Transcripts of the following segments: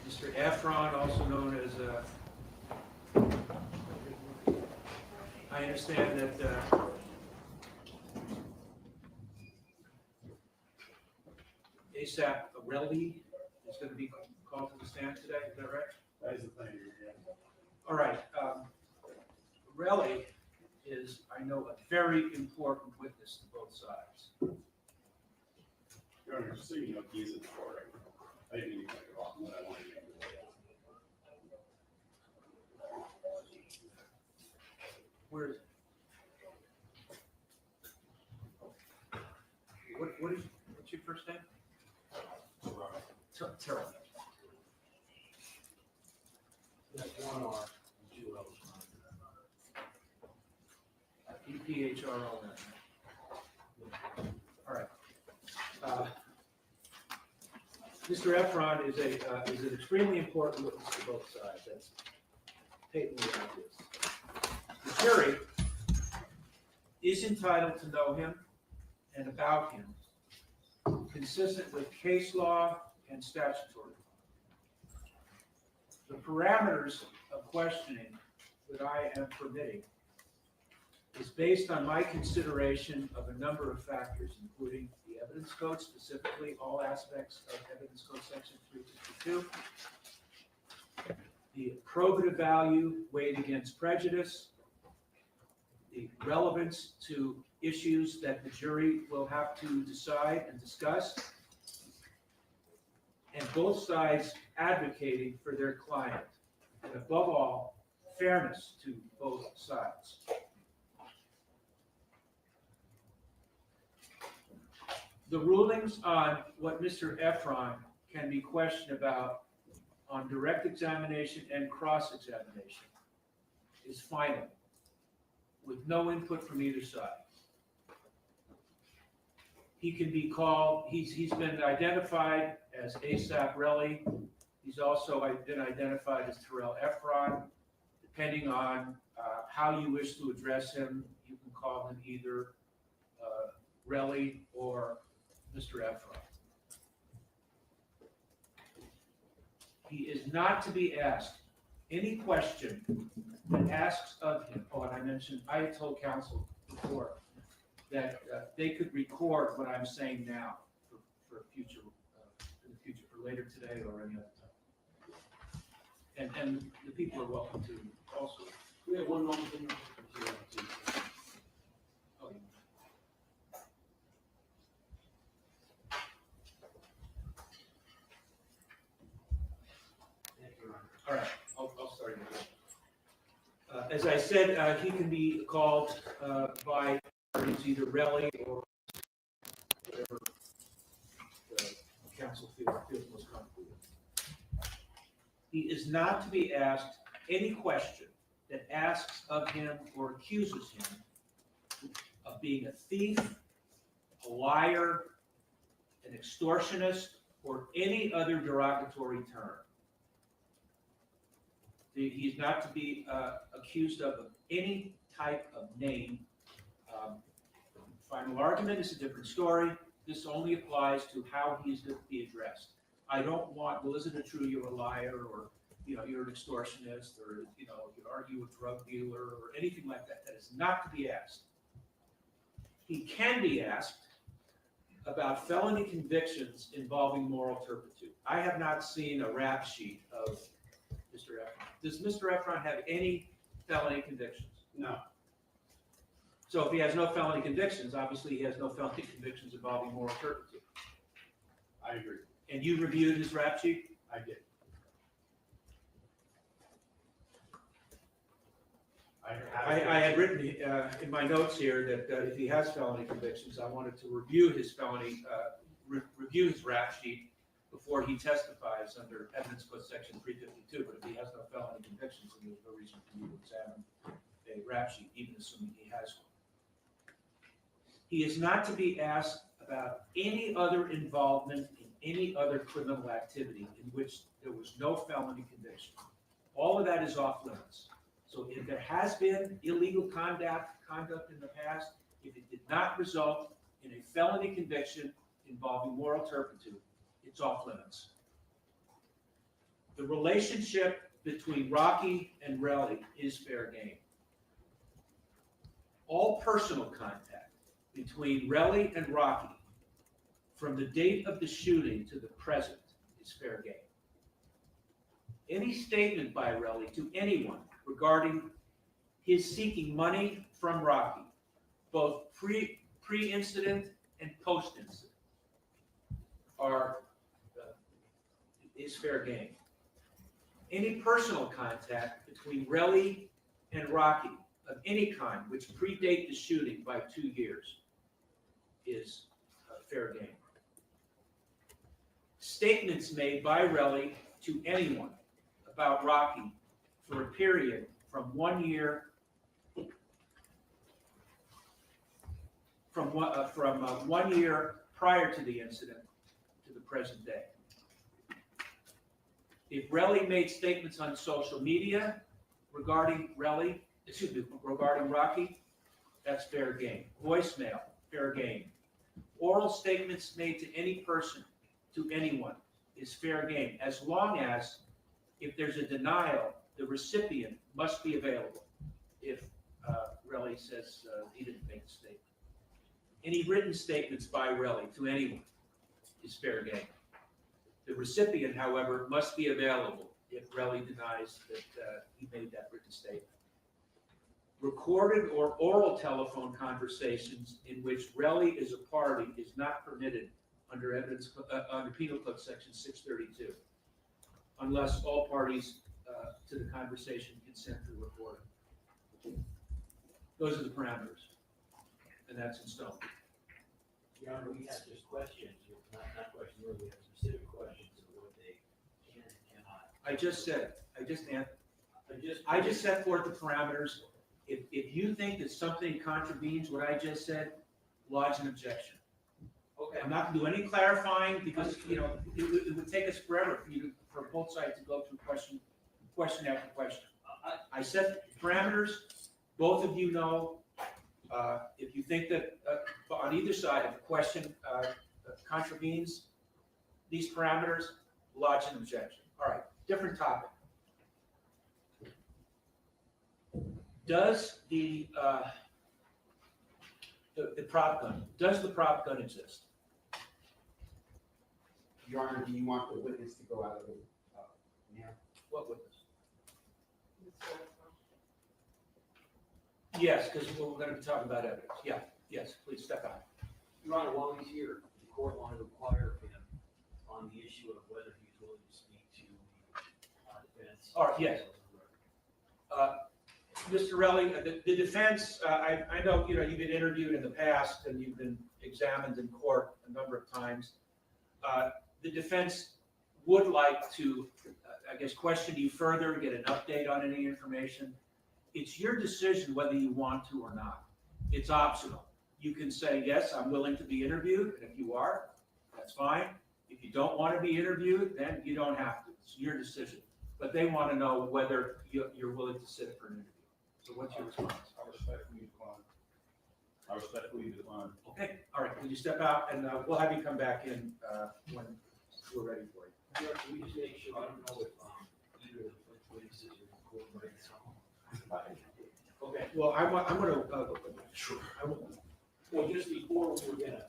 Mr. Efron, also known as, I understand that ASAP Relly is going to be called to the stand today. Is that right? That is the thing, yeah. All right. Relly is, I know, a very important witness to both sides. Your Honor, just so you know, he's in the court right now. I didn't mean to cut you off, but I wanted to make it clear. Where is it? What's your first name? Terrell. That's one R and two L's. EPHRON. All right. Mr. Efron is an extremely important witness to both sides. That's patently obvious. The jury is entitled to know him and about him, consistent with case law and statutory. The parameters of questioning that I am permitting is based on my consideration of a number of factors, including the evidence code, specifically all aspects of evidence code section 352, the probative value weighed against prejudice, the relevance to issues that the jury will have to decide and discuss, and both sides advocating for their client, and above all, fairness to both sides. The rulings on what Mr. Efron can be questioned about on direct examination and cross-examination is final, with no input from either side. He can be called, he's been identified as ASAP Relly. He's also been identified as Terrell Efron. Depending on how you wish to address him, you can call him either Relly or Mr. Efron. He is not to be asked any question that asks of him. Oh, and I mentioned, I had told counsel before that they could record what I'm saying now for future, in the future, for later today or any other time. And the people are welcome to also. We have one moment. Oh, yeah. Thank you, Your Honor. All right, I'll start again. As I said, he can be called by either Relly or whatever the counsel feels most comfortable with. He is not to be asked any question that asks of him or accuses him of being a thief, a liar, an extortionist, or any other derogatory term. He's not to be accused of any type of name. Final argument is a different story. This only applies to how he's going to be addressed. I don't want, well, isn't it true you're a liar, or you're an extortionist, or you argue a drug dealer, or anything like that. That is not to be asked. He can be asked about felony convictions involving moral turpitude. I have not seen a rap sheet of Mr. Efron. Does Mr. Efron have any felony convictions? No. So if he has no felony convictions, obviously he has no felony convictions involving moral turpitude. I agree. And you reviewed his rap sheet? I did. I had written in my notes here that if he has felony convictions, I wanted to review his review his rap sheet before he testifies under evidence code section 352. But if he has no felony convictions, then there's no reason for you to examine a rap sheet, even assuming he has one. He is not to be asked about any other involvement in any other criminal activity in which there was no felony conviction. All of that is off limits. So if there has been illegal conduct in the past, if it did not result in a felony conviction, involving moral turpitude, it's off limits. The relationship between Rocky and Relly is fair game. All personal contact between Relly and Rocky from the date of the shooting to the present is fair game. Any statement by Relly to anyone regarding his seeking money from Rocky, both pre-incident and post-incident, is fair game. Any personal contact between Relly and Rocky of any kind which predate the shooting by 2 years is fair game. Statements made by Relly to anyone about Rocky for a period from 1 year from 1 year prior to the incident to the present day. If Relly made statements on social media regarding Rocky, that's fair game. Voicemail, fair game. Oral statements made to any person, to anyone, is fair game, as long as, if there's a denial, the recipient must be available. If Relly says he didn't make the statement. Any written statements by Relly to anyone is fair game. The recipient, however, must be available if Relly denies that he made that written statement. Recorded or oral telephone conversations in which Relly is a party is not permitted under under Penal Code Section 632, unless all parties to the conversation consent to the recording. Those are the parameters, and that's in stone. Your Honor, we have just questions, not questions, really, we have specific questions of what they can and cannot. I just set forth the parameters. If you think that something contravenes what I just said, lodge an objection. Okay. I'm not gonna do any clarifying because, it would take us forever for both sides to go through question after question. I set parameters, both of you know, if you think that on either side, if a question contravenes these parameters, lodge an objection. All right, different topic. Does the prop gun exist? Your Honor, do you want the witness to go out of the, now? What witness? Yes, because we're going to be talking about evidence. Yeah, yes, please step out. Your Honor, while he's here, the court wanted to inquire of him on the issue of whether he's willing to speak to the defense. All right, yes. Mr. Relly, the defense, I know, you've been interviewed in the past and you've been examined in court a number of times. The defense would like to, question you further, get an update on any information. It's your decision whether you want to or not. It's optional. You can say, yes, I'm willing to be interviewed, and if you are, that's fine. If you don't want to be interviewed, then you don't have to. It's your decision. But they want to know whether you're willing to sit for an interview. So what's your response? I respectfully decline. Okay, all right, will you step out, and we'll have you come back in when we're ready for you. Your Honor, can we just make sure, I don't know if either of the witnesses are recording right now. Okay, Well, I'm gonna, Sure. well, just before we were gonna,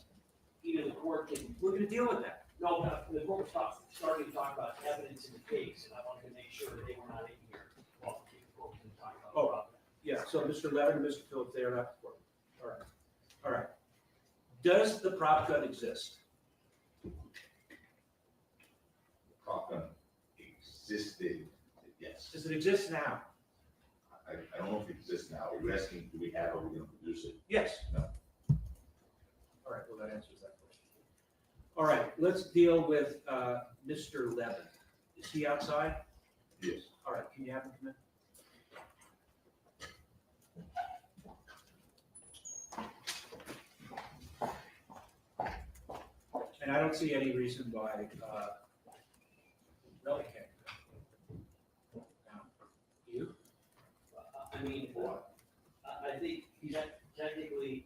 either the court can, we're gonna deal with that. no, the court was starting to talk about evidence in the case, and I wanted to make sure that they were not in here while the court was talking about. Oh, yeah, so Mr. Levin and Mr. Phillips, they are not the court. All right. Does the prop gun exist? Prop gun existed, yes. Does it exist now? I don't know if it exists now. You're asking, do we have, are we gonna produce it? Yes. No. All right, well, that answers that question. All right, let's deal with Mr. Levin. Is he outside? Yes. All right, can you have him come in? And I don't see any reason why Relly can't. Now, you? I mean, I think technically,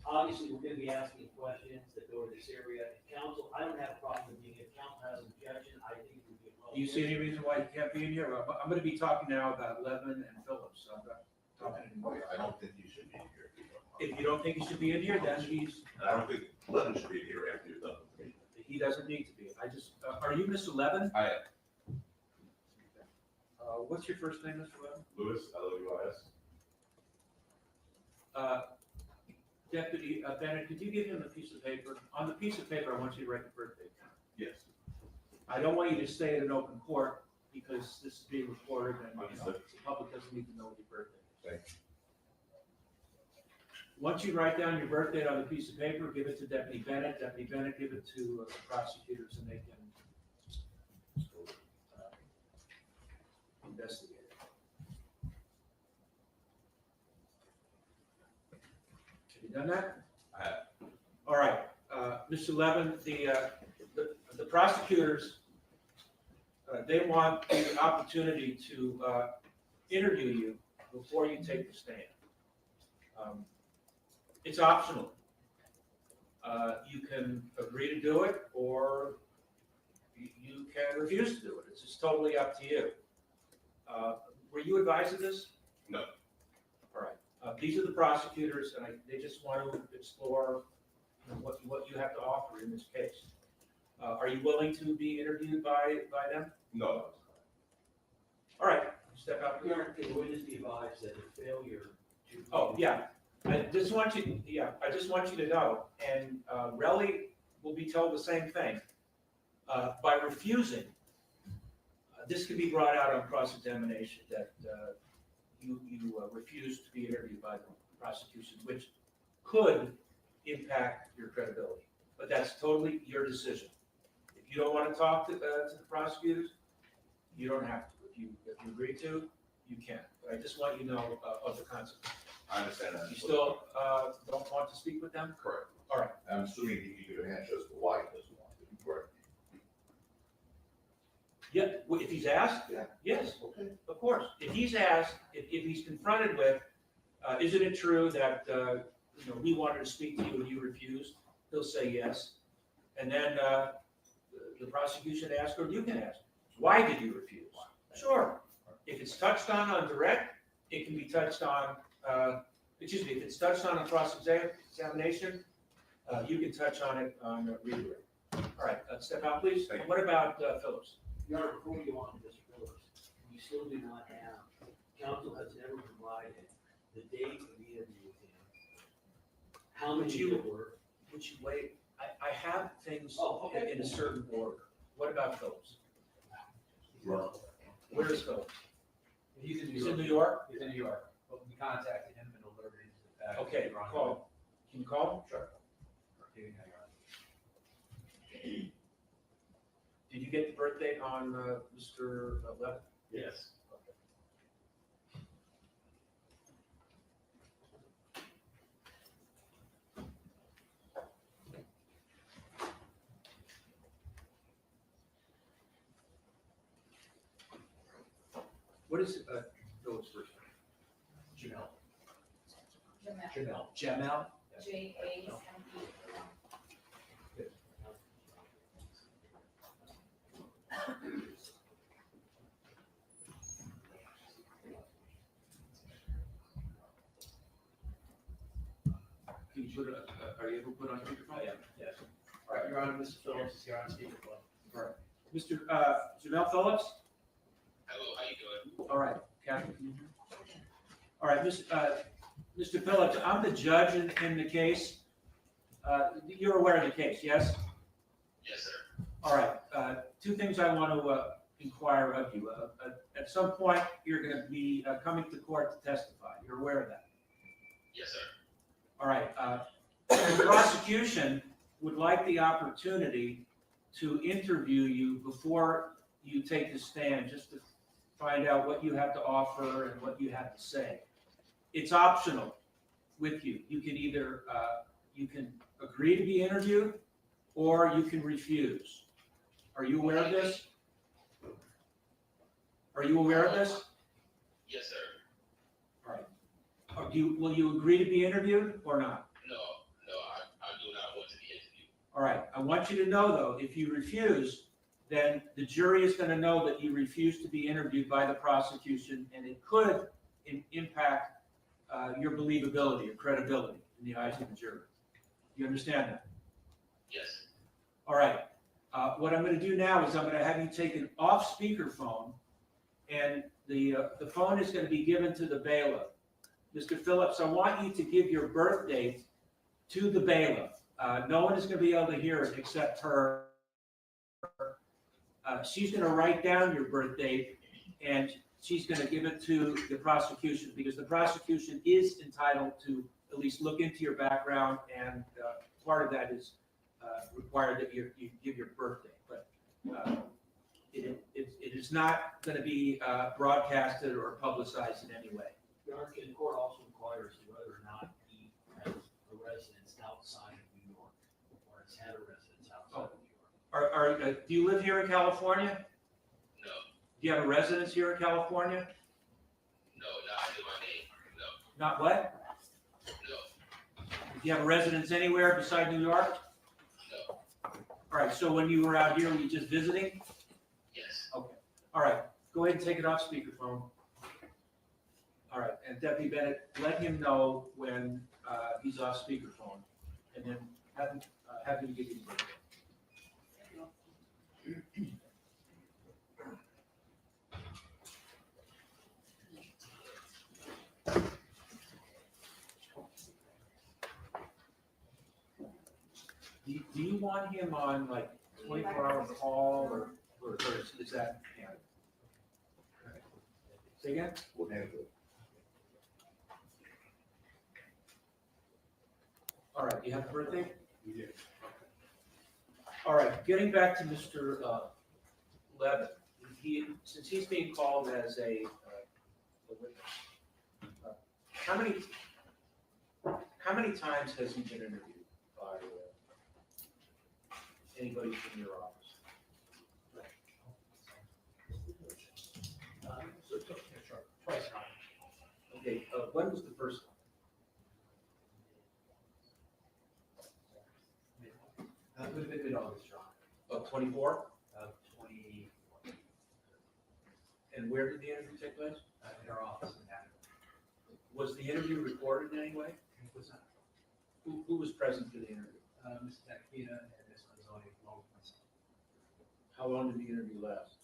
Obviously, we're gonna be asking questions that go to this area. Council, I don't have a problem with being, if council has an objection, I think it would be well. Do you see any reason why he can't be in here? I'm gonna be talking now about Levin and Phillips, so I'm not talking anymore. I don't think he should be here. If you don't think he should be in here, then And I don't think Levin should be here after you're done with me. he doesn't need to be. I just, are you Mr. Levin? I am. What's your first name, Mr. Levin? Louis, L-O-U-I-S. Deputy Bennett, could you give him a piece of paper? On the piece of paper, I want you to write the birthday count. Yes. I don't want you to stay in an open court because this is being recorded and, Understood. the public doesn't need to know what your birthday is. Thank you. Once you write down your birth date on the piece of paper, give it to Deputy Bennett. Deputy Bennett, give it to the prosecutors and they can investigate it. Have you done that? I have. All right, Mr. Levin, the prosecutors, they want the opportunity to interview you before you take the stand. It's optional. You can agree to do it, or you can refuse to do it. It's just totally up to you. Were you advised of this? No. All right. These are the prosecutors, and they just want to explore what you have to offer in this case. Are you willing to be interviewed by them? No. All right, step out. We aren't, it would just be advised that the failure to. Oh, yeah, I just want you to know, and Relly will be told the same thing. By refusing, this can be brought out on cross-examination, that you refused to be interviewed by the prosecution, which could impact your credibility. But that's totally your decision. If you don't want to talk to the prosecutors, you don't have to. If you agree to, you can. But I just want you to know of the consequences. I understand that. You still don't want to speak with them? Correct. All right. I'm assuming he can give an answer as to why he doesn't want to. Correct. Yeah, well, if he's asked, Yeah. yes, Okay. of course. If he's asked, if he's confronted with, isn't it true that, we wanted to speak to you and you refused? He'll say yes. And then the prosecution asks, or you can ask, why did you refuse? Sure. If it's touched on direct, it can be touched on, if it's touched on cross-examination, you can touch on it on redirect. All right, step out, please. Thank you. What about Phillips? Your Honor, before we go on to Mr. Phillips, we still do not have, council has never provided the date of the interview with him. How many there were? Would you wait? I have things Oh, okay. in a certain order. What about Phillips? Right. Where is Phillips? He's in New He's York. in New York? He's in New York, but we contacted him and alerted him to the fact. that Okay, you're on- call. Can you call him? Sure. Here you go, Your Honor. Did you get the birth date on Mr. Levin? Yes. What is Phillips' first name? Jamel. Jamel, Jamel? Jamel. Can you put are you able to put on speakerphone? Yeah, yes. All right, Your Honor, Mr. Phillips is here on speakerphone. All right. Mr. Jamel Phillips? Hello, how you doing? All right, Catherine, can you hear? All right, Mr. Phillips, I'm the judge in the case. You're aware of the case, yes? Yes, sir. All right, two things I want to inquire of you. At some point, you're going to be coming to court to testify. You're aware of that? Yes, sir. All right, the prosecution would like the opportunity to interview you before you take the stand, just to find out what you have to offer and what you have to say. It's optional with you. You can either, you can agree to be interviewed, or you can refuse. Are you aware of this? Are you aware of this? Yes, sir. All right. Will you agree to be interviewed or not? No, All right, I want you to know, though, if you refuse, then the jury is gonna know that you refuse to be interviewed by the prosecution, and it could impact your believability or credibility in the eyes of the jury. You understand that? Yes. All right, what I'm gonna do now is I'm gonna have you take an off speakerphone, and the phone is gonna be given to the bailiff. Mr. Phillips, I want you to give your birth date to the bailiff. No one is gonna be able to hear it except her. She's gonna write down your birth date, and she's gonna give it to the prosecution, because the prosecution is entitled to at least look into your background, and part of that is required that you give your birthday. But it is not gonna be broadcasted or publicized in any way. Your Honor, the court also inquires whether or not he has a residence outside of New York, or has had a residence outside of New York. Do you live here in California? No. Do you have a residence here in California? No, not in my name. No. Not what? No. Do you have a residence anywhere beside New York? No. All right, so when you were out here, were you just visiting? Yes. All right, go ahead and take it off speakerphone. All right, and Deputy Bennett, let him know when he's off speakerphone, and then have him give you the birthday. Do you want him on like 24-hour call or is that? Yeah. Say again? We'll handle it. All right, you have a birthday? We did. All right, getting back to Mr. Levin, since he's being called as a witness, how many times has he been interviewed by anybody from your office? Twice, Okay, when was the first one? it would have been mid-August, Your Honor, Of 24? of 20, And where did the interview take place? in our office in Manhattan. Was the interview recorded in any way? It was not, Who was present for the interview? Mr. Takina and Ms. Manzoni, along with myself. How long did the interview last?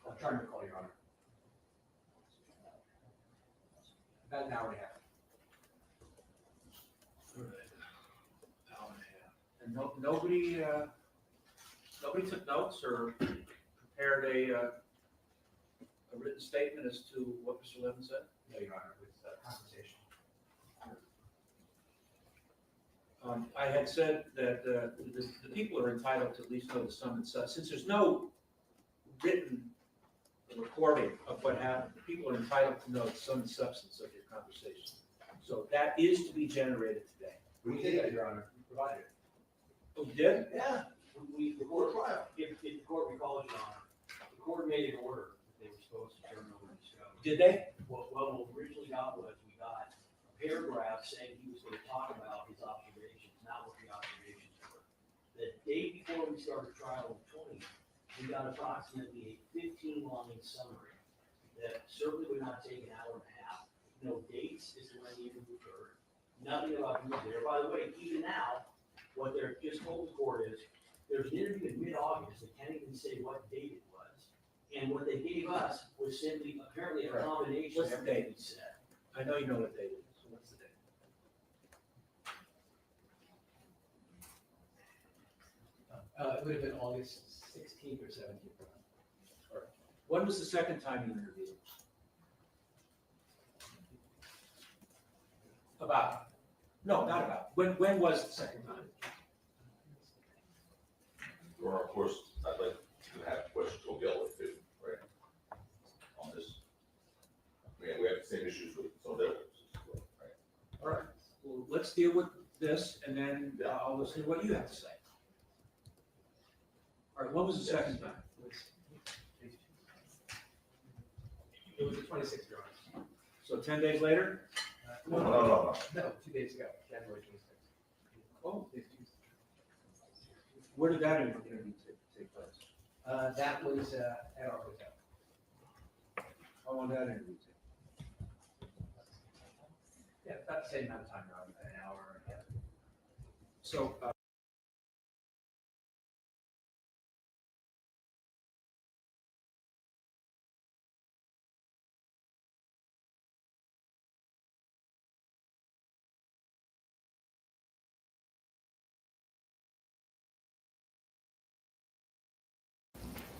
I'm trying to recall, Your Honor. About an hour and a half. Hour and a half. And nobody took notes or prepared a written statement as to what Mr. Levin said? No, Your Honor, it was a conversation. I had said that the people are entitled to at least know the sum and substance. Since there's no written recording of what happened, the people are entitled to know the sum and substance of your conversation. So that is to be generated today. We did that, Your Honor, we provided it. Oh, you did? Yeah, the court, if the court recalls, Your Honor, the court made an order that they were supposed to turn over the discovery. Did they? What we originally got was, we got a paragraph saying he was gonna talk about his observations, not what the observations were. The day before we started trial on the 20th, we got approximately a 15-line summary that certainly would not take an hour and a half. No dates as to when the interview occurred, nothing about who was there. By the way, even now, what they're just told the court is, there's an interview in mid-August, they can't even say what date it was. And what they gave us was simply apparently a Right. combination of What's the everything date? we said. I know you know what date it is. So what's the date? It would have been August 16th or 17th. When was the second time you interviewed him? About? No, not about. When was the second time? Or, of course, I'd like to have questions to Gil with too, right? On this. We have the same issues with some of the others, right? All right. Well, let's deal with this and then I'll listen to what you have to say. All right, when was the second time? It was the 26th, Your Honor. So 10 days later? No. No, 2 days ago, January 26th. Oh, where did that interview take place? That was, at our hotel. How long did that interview take? Yeah, about the same amount of time, around an hour and a half. So,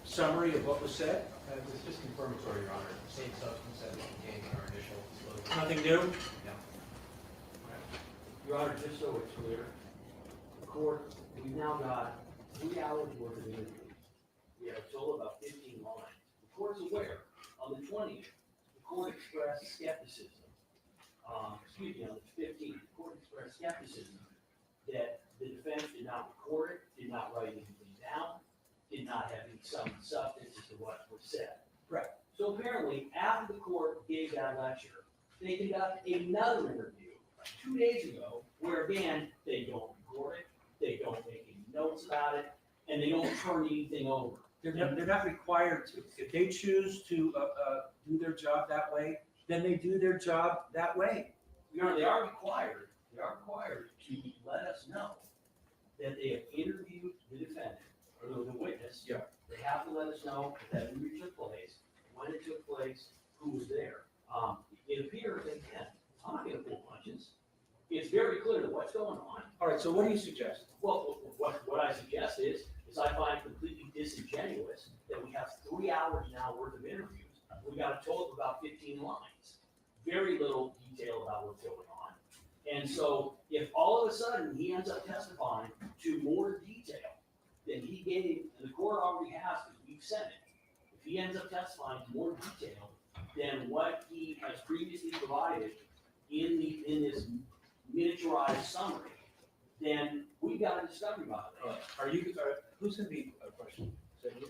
summary of what was said? It was just confirmatory, Your Honor, same substance that was contained in our initial disclosure. Nothing new? No. Your Honor, just so it's clear, the court, we've now got 3 hours worth of interviews. We have a total of about 15 lines. The court's aware, on the 20th, the court expressed skepticism. On the 15th, the court expressed skepticism that the defense did not record it, did not write anything down, did not have any substance as to what was said. Right. So apparently, after the court gave that lecture, they conducted another interview 2 days ago, where again, they don't record it, they don't make any notes about it, and they don't turn anything over. They're not required to. If they choose to do their job that way, then they do their job that way. Your Honor, they are required to let us know that they have interviewed the defendant, or the witness. Yeah. They have to let us know if that interview took place, when it took place, who was there. It appears, again, I'm not gonna pull punches. It's very clear what's going on. All right, so what do you suggest? Well, what I suggest is I find it completely disingenuous that we have 3 hours now worth of interviews. We got a total of about 15 lines. Very little detail about what's going on. And so if all of a sudden he ends up testifying to more detail than he gave, and the court already has, because we've sent it, if he ends up testifying to more detail than what he has previously provided in this miniaturized summary, then we've got a discovery violation. Who's gonna be, question? Is that you?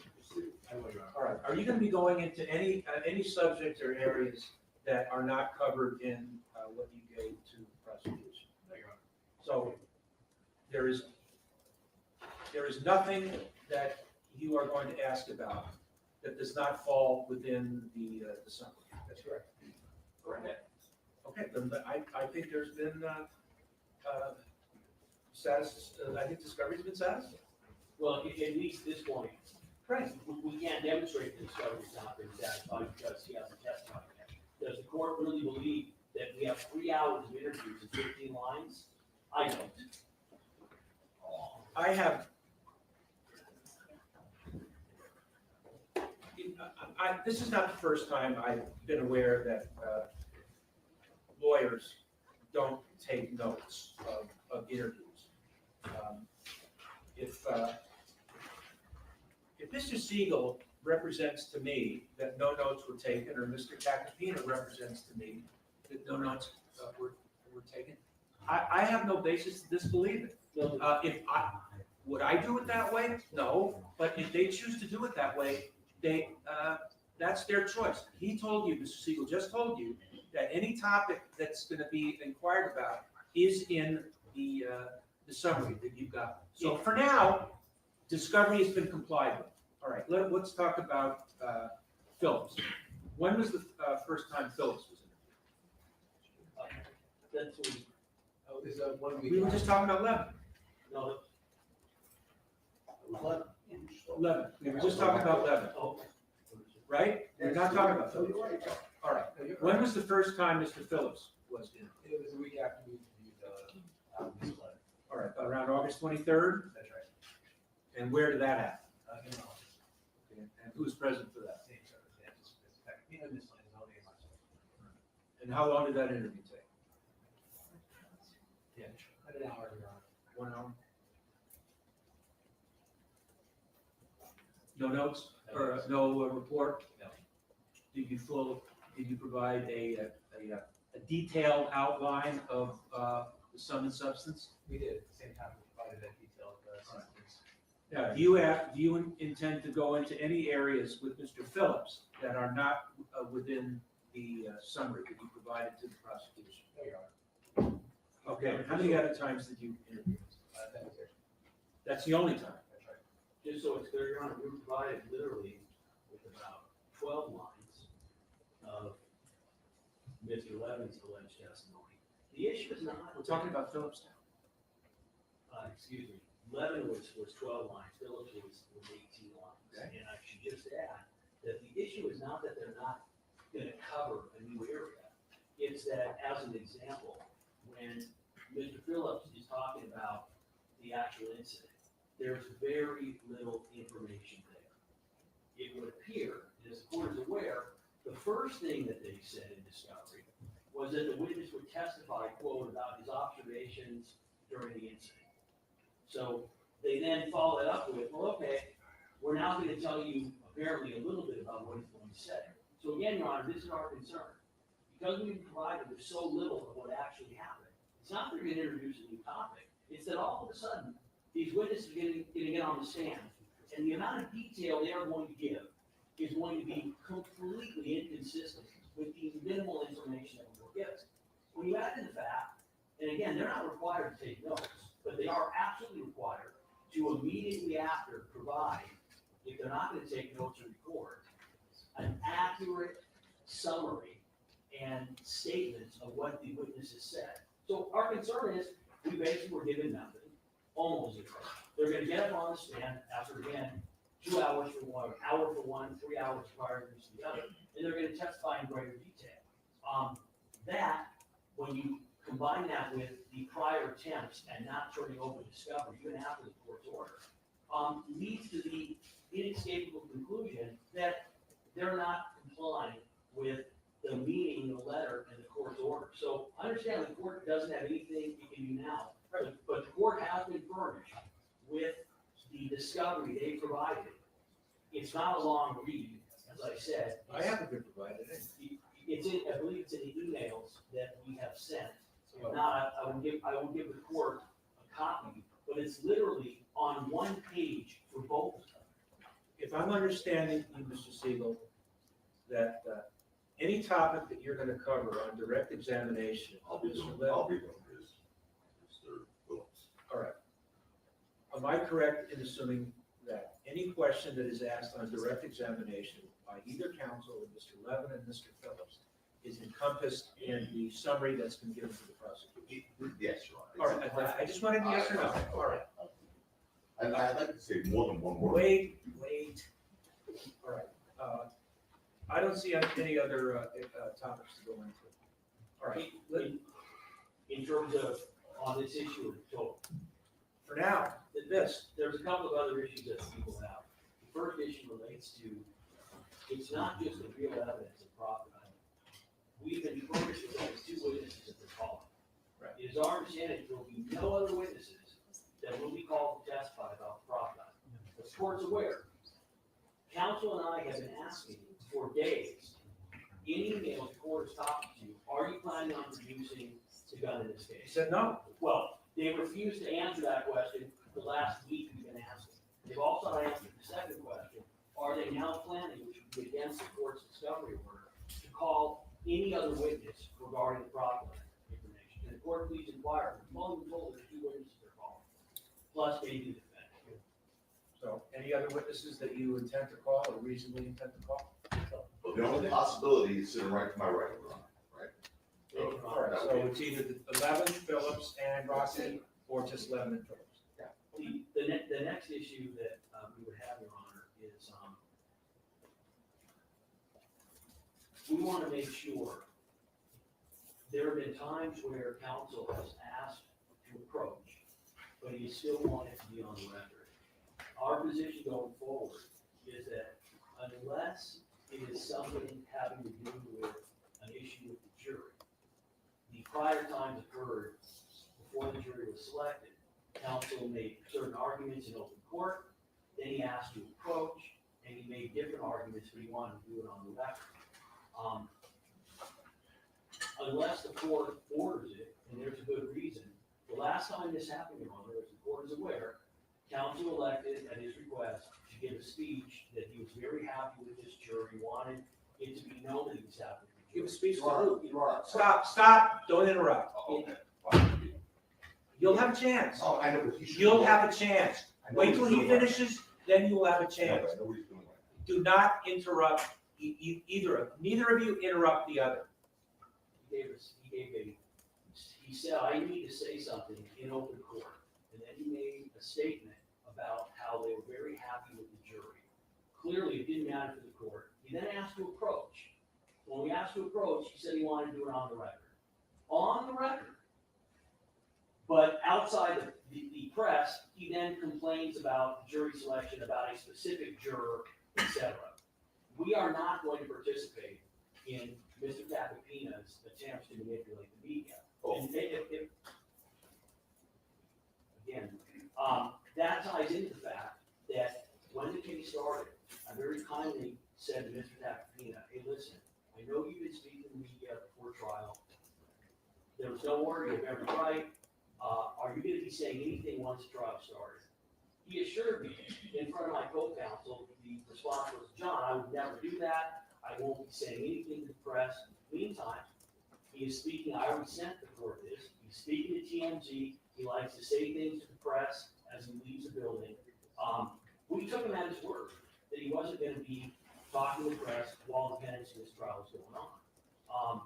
I will, Your Honor. All right, are you gonna be going into any subjects or areas that are not covered in what you gave to the prosecution? No, Your Honor. So there is nothing that you are going to ask about that does not fall within the summary. That's correct. Correct. Okay, then I think there's been, I think discovery's been satisfied. Well, at least this point, Right. we can't demonstrate the discovery's not been satisfied because he hasn't testified yet. Does the court really believe that we have 3 hours of interviews and 15 lines? I don't. I have. This is not the first time I've been aware that lawyers don't take notes of interviews. If Mr. Siegel represents to me that no notes were taken, or Mr. Tacopina represents to me that no notes were taken, I have no basis to disbelieve it. Would I do it that way? No, but if they choose to do it that way, that's their choice. He told you, Mr. Siegel just told you, that any topic that's gonna be inquired about is in the summary that you've got. So for now, discovery has been complied with. All right, let's talk about Phillips. When was the first time Phillips was That's what Oh, is one in? We were just talking about Levin. no. 11. We were just talking about Levin, Oh, right? We're not talking about Phillips. All right. When was the first time Mr. Phillips was in? It was a week after we reviewed this letter. All right, around August 23rd? That's right. And where did that happen? In the office, And who was present for that? same circumstances. It's fact, you know, Ms. Lanzoni and myself. And how long did that interview take? Yeah, about an hour, Your Honor. 1 hour? No notes, or no report? No. Did you provide a detailed outline of the sum and substance? We did, at the same time, we provided that detailed assistance. Now, do you intend to go into any areas with Mr. Phillips that are not within the summary that you provided to the prosecution? No, Your Honor. Okay, how many other times did you interview? deposition. That's the only time. That's right. Just so it's clear, Your Honor, we were provided literally with about 12 lines of Mr. Levin's alleged testimony. The issue is not. We're talking about Phillips now. Excuse me, Levin was 12 lines, Phillips was 18 lines. Okay. And I should just add that the issue is not that they're not gonna cover a new area. It's that, as an example, when Mr. Phillips is talking about the actual incident, there's very little information there. It would appear, as the court is aware, the first thing that they said in discovery was that the witness would testify, quote, about his observations during the incident. So they then follow that up with, well, okay, we're now going to tell you apparently a little bit about what he's going to say. So again, Your Honor, this is our concern. Because we've provided with so little of what actually happened, it's not that we're going to introduce a new topic. It's that all of a sudden, these witnesses are going to get on the stand, and the amount of detail they are going to give is going to be completely inconsistent with the minimal information that we'll give. When you add to the fact, and again, they're not required to take notes, but they are absolutely required to immediately after provide, if they're not going to take notes or record, an accurate summary and statements of what the witness has said. So our concern is, we basically were given nothing, almost zero. They're going to get up on the stand after, again, 2 hours for one, an hour for one, 3 hours prior to the other, and they're going to testify in greater detail. That, when you combine that with the prior attempts and not turning over discovery, even after the court's order, leads to the inescapable conclusion that they're not complying with the meaning of the letter and the court's order. So understand the court doesn't have anything it can do now, but the court has been furnished with the discovery they provided. It's not a long read, as I said. I haven't been provided it. It's in, I believe it's in the emails that we have sent. If not, I will give the court a copy, but it's literally on one page for both of them. If I'm understanding you, Mr. Siegel, that any topic that you're gonna cover on direct examination, I'll be Mr. doing, Levin, I'll be doing this, Mr. Phillips. all right. Am I correct in assuming that any question that is asked on direct examination by either counsel, or Mr. Levin and Mr. Phillips, is encompassed in the summary that's been given to the prosecution? Yes, Your Honor. All right, I just wanted to yes or no. All right. And I'd like to say more than one word. Wait. All right. I don't see any other topics to go into. All right, In terms of, on this issue of the total. for now, There's a couple of other issues that people have. The first issue relates to, it's not just the real evidence of profit. We've been furnished with only 2 witnesses at the call. Right. It is our understanding there will be no other witnesses that will be called to testify about the profit. The court's aware. Counsel and I have been asking for days, in emails the court is talking to you, are you planning on producing the gun in this he case? said no. Well, they refused to answer that question the last week we've been asking. They've also not answered the second question, are they now planning, which would be against the court's discovery order, to call any other witness regarding the fraudulent information? And the court please inquire, we've only been told there's 2 witnesses they're calling, plus maybe the defendant. So, any other witnesses that you intend to call or reasonably intend to call? But the only possibility is sitting right to my right, Your Honor, right? So, All right, that so would be- it's either the Levin, Phillips, and Rossi, or just Levin and Phillips. The next issue that we would have, Your Honor, is we want to make sure, there have been times where counsel has asked to approach, but he still wanted to be on the record. Our position going forward is that unless it is something having to do with an issue with the jury, the prior times occurred before the jury was selected. Counsel made certain arguments in open court, then he asked to approach, and he made different arguments, but he wanted to do it on the record. Unless the court orders it, and there's a good reason, the last time this happened, Your Honor, as the court is aware, counsel elected at his request to give a speech that he was very happy with this jury, wanted it to be known that he was happy with the Give a jury. speech to who? You are. Stop, don't interrupt. Okay, fine. You'll have a chance. Oh, I know what he should. You'll do. have a chance. I know Wait what till he's he doing right finishes, then you will have a now. I chance. know what he's doing right Do not interrupt neither of you interrupt the other. He said, I need to say something in open court. And then he made a statement about how they were very happy with the jury. Clearly, it didn't matter to the court. He then asked to approach. When we asked to approach, he said he wanted to do it on the record. On the record. But outside the press, he then complains about jury selection, about a specific juror, etc. We are not going to participate in Mr. Capapina's attempts to manipulate the media. Oh. And again, that ties into the fact that when the case started, I very kindly said to Mr. Capapina, hey, listen, I know you've been speaking to the media before trial. There was no word, you have every right. Are you going to be saying anything once the trial started? He assured me in front of my co-counsel, the response was, John, I would never do that. I won't be saying anything to the press. Meantime, he is speaking, I already sent the court this, he's speaking to TMZ, he likes to say things to the press as he leaves the building. We took him at his word, that he wasn't going to be talking to the press while the pendency of this trial is going on.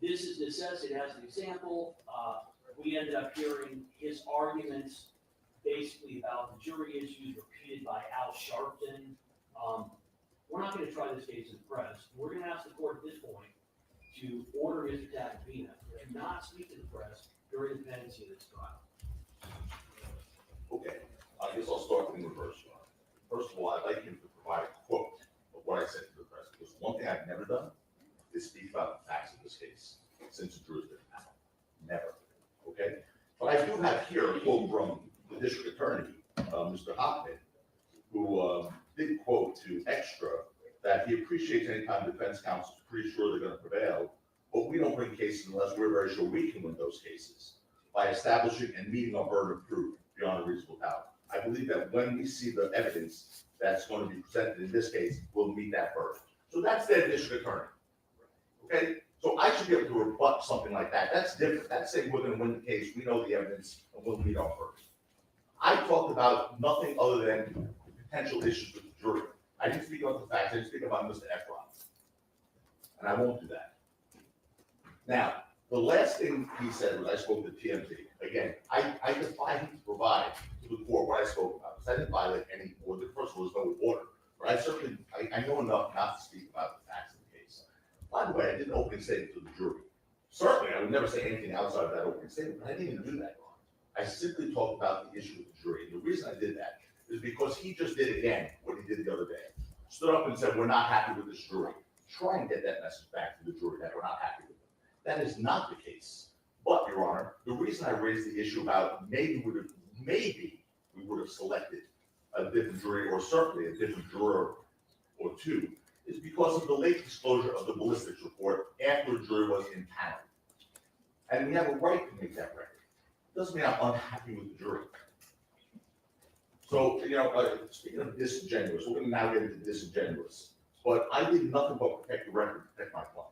This is necessity as an example. We ended up hearing his arguments basically about the jury issues repeated by Al Sharpton. We're not going to try this case in the press. We're going to ask the court at this point to order Mr. Capapina to not speak to the press during the pendency of this trial. Okay, I guess I'll start in reverse. First of all, I'd like him to provide a quote of what I said to the press, because one thing I've never done is speak about the facts of this case since the jury's been out. Never, okay? But I do have here a quote from the district attorney, Mr. Hoffman, who did quote to Extra that he appreciates any time defense counsel is pretty sure they're gonna prevail, but we don't bring cases unless we're very sure we can win those cases by establishing and meeting our burden of proof beyond a reasonable doubt. I believe that when we see the evidence that's going to be presented in this case, we'll meet that burden. So that's their district attorney. Okay, so I should be able to rebut something like that. That's different. That's saying we're gonna win the case, we know the evidence, and we'll meet our burden. I talked about nothing other than potential issues with the jury. I didn't speak about the facts, I didn't speak about Mr. Efron. And I won't do that. Now, the last thing he said was I spoke to TMZ. Again, I defy him to provide to the court what I spoke about, because I didn't violate any order. First of all, there's no order. But I certainly, I know enough not to speak about the facts of the case. By the way, I did an opening statement to the jury. Certainly, I would never say anything outside of that opening statement, but I didn't even do that. I simply talked about the issue with the jury. And the reason I did that is because he just did again what he did the other day. Stood up and said, we're not happy with this jury. Try and get that message back to the jury that we're not happy with them. That is not the case. But, Your Honor, the reason I raised the issue about maybe we would have selected a different jury, or certainly a different juror or two, is because of the late disclosure of the ballistics report after the jury was impaneled. And we have a right to make that record. Doesn't mean I'm unhappy with the jury. So, speaking of disingenuous, we're gonna now get into disingenuous, but I did nothing but protect the record, protect my client.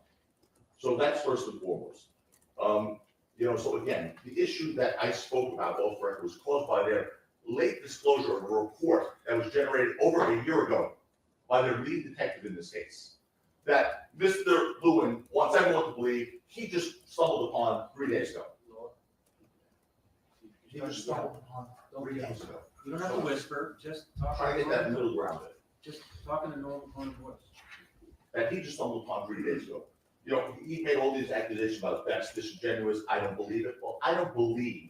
So that's first and foremost. So again, the issue that I spoke about off record was caused by their late disclosure of a report that was generated over a year ago by their lead detective in this case, that Mr. Lewin wants everyone to believe he just stumbled upon 3 days ago. He just stumbled upon 3 days ago. You don't have to whisper, just talk. Trying to get that middle ground there. Just talk in a normal tone of voice. That he just stumbled upon 3 days ago. He made all these accusations about that's disingenuous, I don't believe it. Well, I don't believe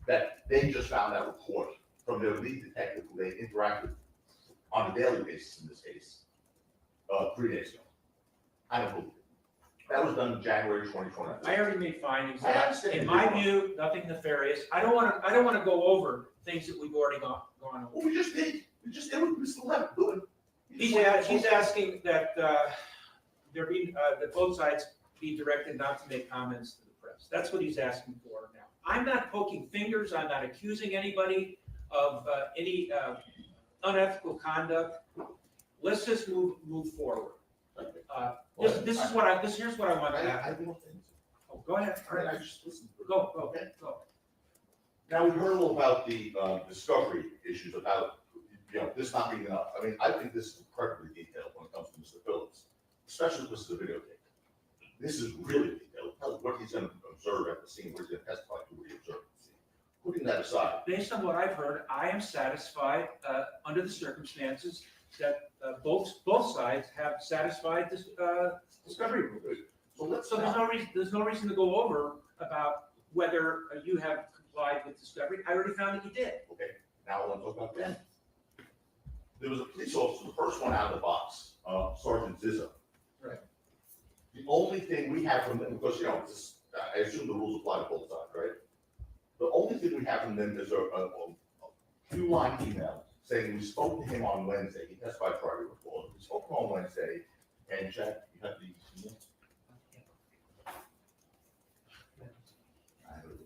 that they just found that report from their lead detective who they interacted on a daily basis in this case, 3 days ago. I don't believe it. That was done in January 2020. I already made findings. I understand. In my view, nothing nefarious. I don't wanna go over things that we've already gone over. Well, we just did. We still have to do it. He's asking that, that both sides be directed not to make comments to the press. That's what he's asking for now. I'm not poking fingers, I'm not accusing anybody of any unethical conduct. Let's just move forward. Here's what I want to ask. I don't think so. Oh, go ahead. All right, I just listened. Go. Okay. Go. Now, we heard a little about the discovery issues about, this not being enough. I mean, I think this is incredibly detailed when it comes to Mr. Phillips, especially with the videotape. This is really detailed. Tell us what he's gonna observe at the scene, what he's gonna testify to, what he observed at the scene. Putting that aside, Based on what I've heard, I am satisfied, under the circumstances, that both sides have satisfied this discovery rules. so let's, So there's no reason to go over about whether you have complied with discovery. I already found that you did. okay, now I want to talk about Ben. There was a police officer, the first one out of the box, Sergeant Zizzo. Right. The only thing we have from them, because, I assume the rules apply to both sides, right? The only thing we have from them is a two-line email saying we spoke to him on Wednesday. He testified Friday before. We spoke to him on Wednesday, and Jack, you have the email? I have it.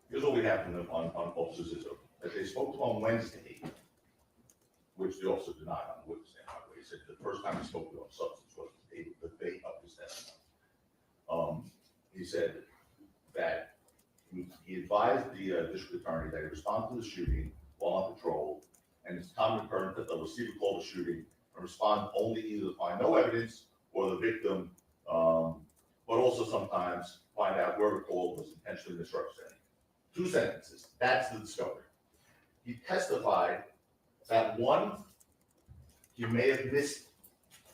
Here's what we have from them on Officer Zizzo, that they spoke to him on Wednesday, which the officer denied on the witness stand, by the way. He said the first time he spoke to him on substance was the day of his testimony. He said that he advised the district attorney that he responded to the shooting while on patrol, and it's common occurrence that they'll receive a call to shooting and respond only either to find no evidence or the victim, but also sometimes find out whoever called was intentionally misrepresenting. 2 sentences, that's the discovery. He testified that 1, he may have missed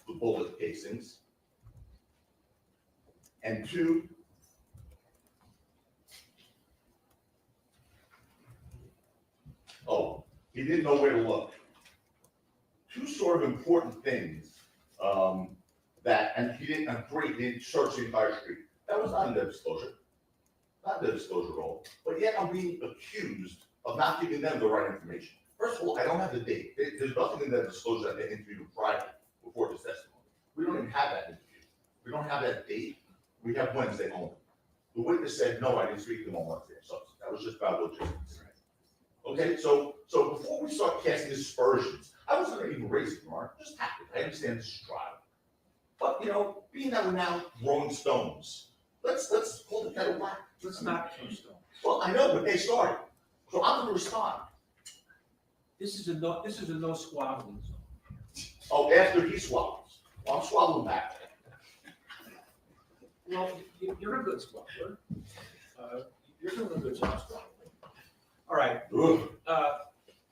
the bullet casings, and 2, he didn't know where to look. 2 sort of important things, and he didn't search the entire street. That was not in their disclosure. Not the disclosure role, but yet I'm being accused of not giving them the right information. First of all, I don't have the date. There's nothing in that disclosure that they interviewed him Friday before this testimony. We don't even have that interview. We don't have that date. We have Wednesday only. The witness said, no, I didn't speak to him on Wednesday. So that was just about logistics. Okay, so before we start casting aspersions, I wasn't going to even raise it, Mark. Just happened. I understand this is trial. But, being that we're now throwing stones, let's pull the kettle black. Let's not throw stones. Well, I know, but they started. So I'm gonna respond. This is a no squabbling zone. Oh, after he swallows. Well, I'm swallowing back. Well, you're a good squabbler. You're doing a good job squabbling. All right. Ugh.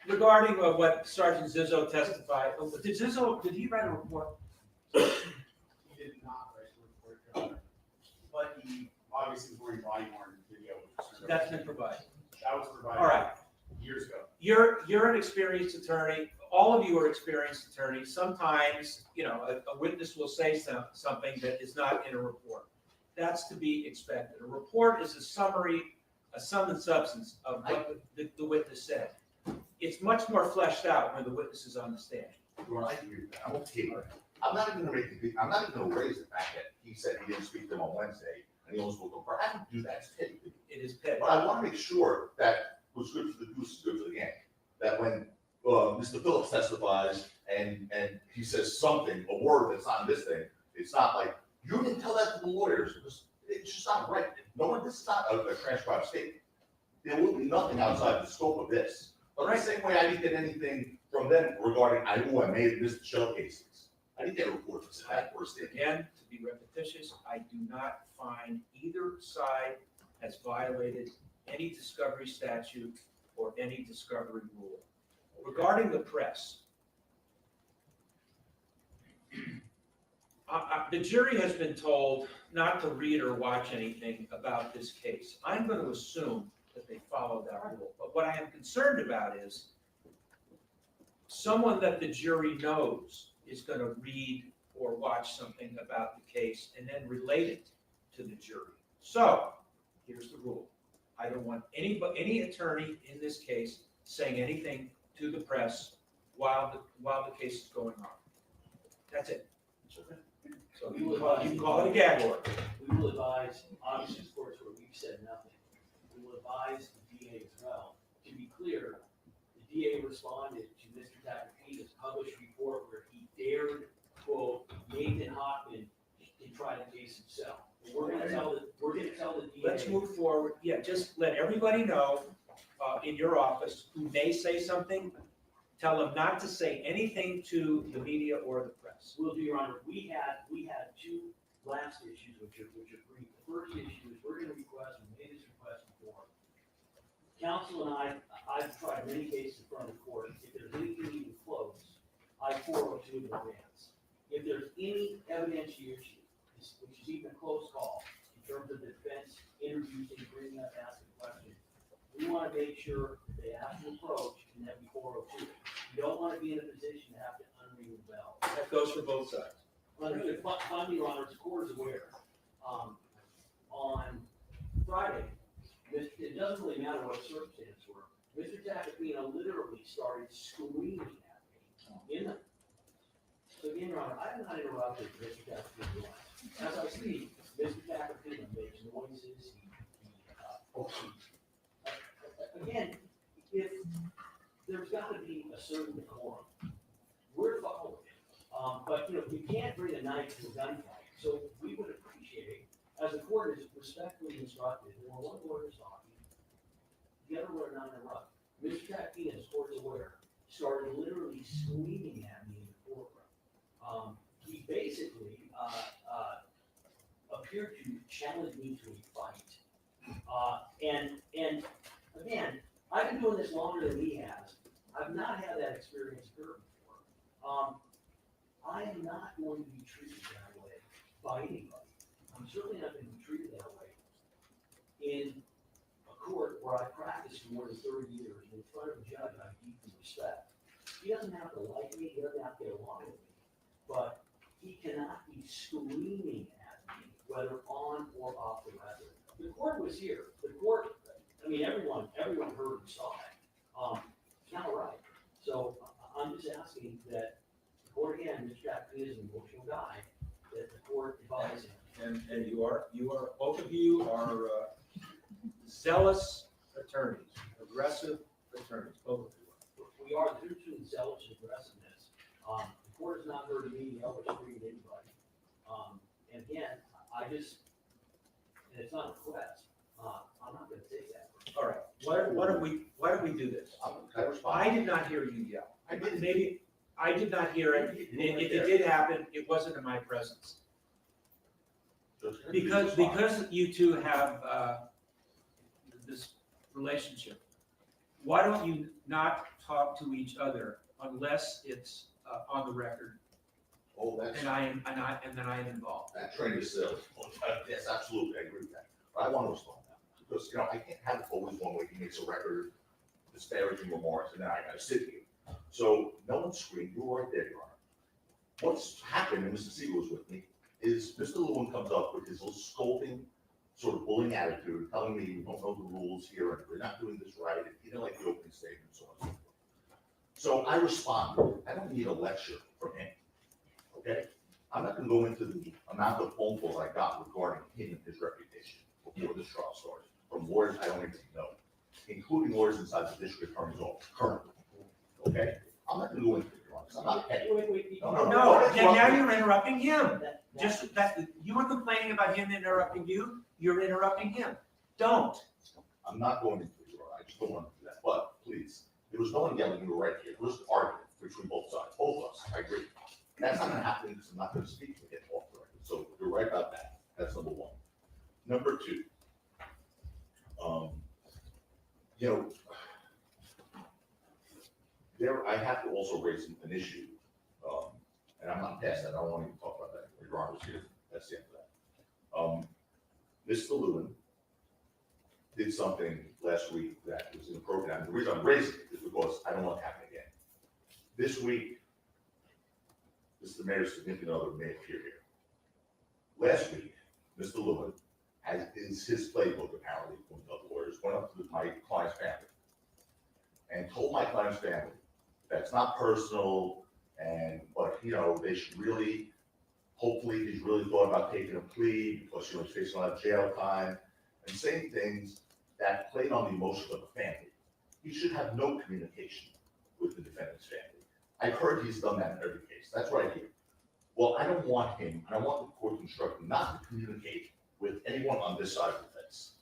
Regarding what Sergeant Zizzo testified, did he write a report? He did not write the report, Your Honor. But he obviously was wearing body worn video. That's been provided. That was provided. All right. Years ago. You're an experienced attorney. All of you are experienced attorneys. Sometimes, a witness will say something that is not in a report. That's to be expected. A report is a summary, a sum and substance of what the witness said. It's much more fleshed out when the witness is on the stand. Well, I agree with that. I'm okay with that. I'm not even gonna raise the fact that he said he didn't speak to him on Wednesday and he almost spoke to him. I don't do that. It's petty. It is petty. But I want to make sure that what's good for the goose is good for the gander. That when Mr. Phillips testifies and he says something, a word that's not in this thing, it's not like, you didn't tell that to the lawyers. It's just not right. This is not a transcribed statement. There will be nothing outside the scope of this. But the same way I didn't get anything from them regarding, I may have missed the shell casings. I didn't get a report for that first thing. Again, to be repetitious, I do not find either side has violated any discovery statute or any discovery rule. Regarding the press, the jury has been told not to read or watch anything about this case. I'm going to assume that they follow that rule. But what I am concerned about is someone that the jury knows is going to read or watch something about the case and then relate it to the jury. So here's the rule. I don't want any attorney in this case saying anything to the press while the case is going on. That's it. So We you will can call it a gag order. We will advise, obviously, of course, where we've said nothing. We will advise the DA as well. To be clear, the DA responded to Mr. Tacopina's published report where he dared quote Nathan Hockman and try to case himself. We're gonna tell the DA. Let's move forward. Yeah, just let everybody know, in your office, who may say something, tell them not to say anything to the media or the press. Will do, Your Honor. We had two last issues which are brief. The first issue is we're gonna request, we made this request before. Counsel and I've tried many cases in front of the court. If there's anything even close, I 402 in advance. If there's any evidentiary issue, which is even a close call, in terms of the defense introducing, bringing up, asking questions, we want to make sure that they ask an approach and that we 402 it. We don't want to be in a position to have to unring the bell. That goes for both sides. Finally, Your Honor, the court is aware. On Friday, it doesn't really matter what circumstances were. Mr. Tacopina literally started screaming at me in the. So again, Your Honor, I have not interrupted Mr. Tacopina's life. As I speak, Mr. Tacopina makes noises. Again, if there's got to be a certain decorum, we're following it. But you can't bring a knife to a gunfight. So we would appreciate, as the court is respectfully instructed, when one lawyer is talking, the other lawyer not interrupt. Mr. Tacopina, as court is aware, started literally screaming at me in the courtroom. He basically appeared to challenge me to a fight. And again, I've been doing this longer than he has. I've not had that experience occur before. I am not going to be treated that way by anybody. I'm certainly not going to be treated that way in a court where I practiced for more than 30 years in front of a judge I deeply respect. He doesn't have to like me, he doesn't have to get along with me, but he cannot be screaming at me, whether on or off the record. The court was here. The court, I mean, everyone heard and saw it. It's not right. So I'm just asking that the court, again, Mr. Tacopina is an emotional guy, that the court advise him. And you are, both of you are zealous attorneys, aggressive attorneys, both of you. We are due to zealous aggressiveness. The court has not heard me yell or scream at anybody. And again, and it's not a request. I'm not gonna take that. All right, why don't we do this? Can I respond? I did not hear you yell. I didn't. Maybe, I did not hear it. If it did happen, it wasn't in my presence. Because you two have, this relationship, why don't you not talk to each other unless it's, on the record, Oh, that's, and then I am involved? that train is still, yes, absolutely, I agree with that. But I want to respond now, because, I can't have it always one way, he makes a record, disparaging remarks, and then I gotta sit here. So, no one screamed, you were right there, Your Honor. What's happened, and Mr. Siegel was with me, is Mr. Lewin comes up with his little scolding, sort of bullying attitude, telling me you don't know the rules here, and we're not doing this right, and you didn't like the opening statement, so on and so forth. So I responded, I don't need a lecture from him, okay? I'm not gonna go into the amount of phone calls I got regarding him and his reputation before this trial started, from lawyers I don't even know, including lawyers inside the district attorney's office currently, okay? I'm not gonna go into it, Your Honor, 'cause I'm not petty. Wait. No, that's then wrong. now you're interrupting him. That- Just that, you were complaining about him interrupting you, you're interrupting him. Don't. I'm not going into it, Your Honor, I just don't want to do that, but please, there was no one yelling, you were right here, there was an argument between both sides, both of us, I agree. That's not gonna happen, because I'm not gonna speak to get off the record, so you're right about that, that's number one. Number two, I have to also raise an issue, and I'm not past that, I don't want to even talk about that, Your Honor was here, that's the end of that. Mr. Lewin did something last week that was inappropriate, and the reason I'm raising it is because I don't want it to happen again. This week, Mr. Mayor's significant other may appear here. Last week, Mr. Lewin, as is his playbook apparently, from the lawyers, went up to my client's family and told my client's family that's not personal, but, they should really, hopefully, he's really thought about taking a plea, because, he's facing a lot of jail time, and saying things that played on the emotions of the family. He should have no communication with the defendant's family. I've heard he's done that in every case, that's what I hear. Well, I don't want him, and I want the court to instruct him not to communicate with anyone on this side of the fence.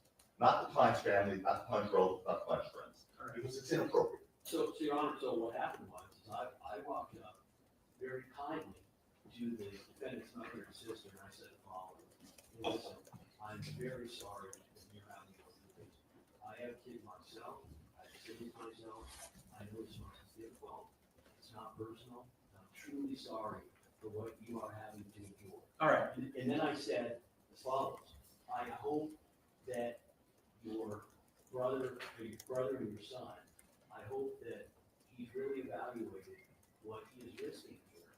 Not the client's family, not the client's relatives, not the client's friends, because it's inappropriate. So, Your Honor, so what happened was, is I walked up very kindly to the defendant's mother and sister, and I said the following: listen, I'm very sorry that you're having to go through this. I have a kid myself, I have siblings myself, I know this must be difficult, it's not personal, I'm truly sorry for what you are having to endure. All right, And then I said as follows: I hope that your brother and your son, I hope that he's really evaluated what he is risking here,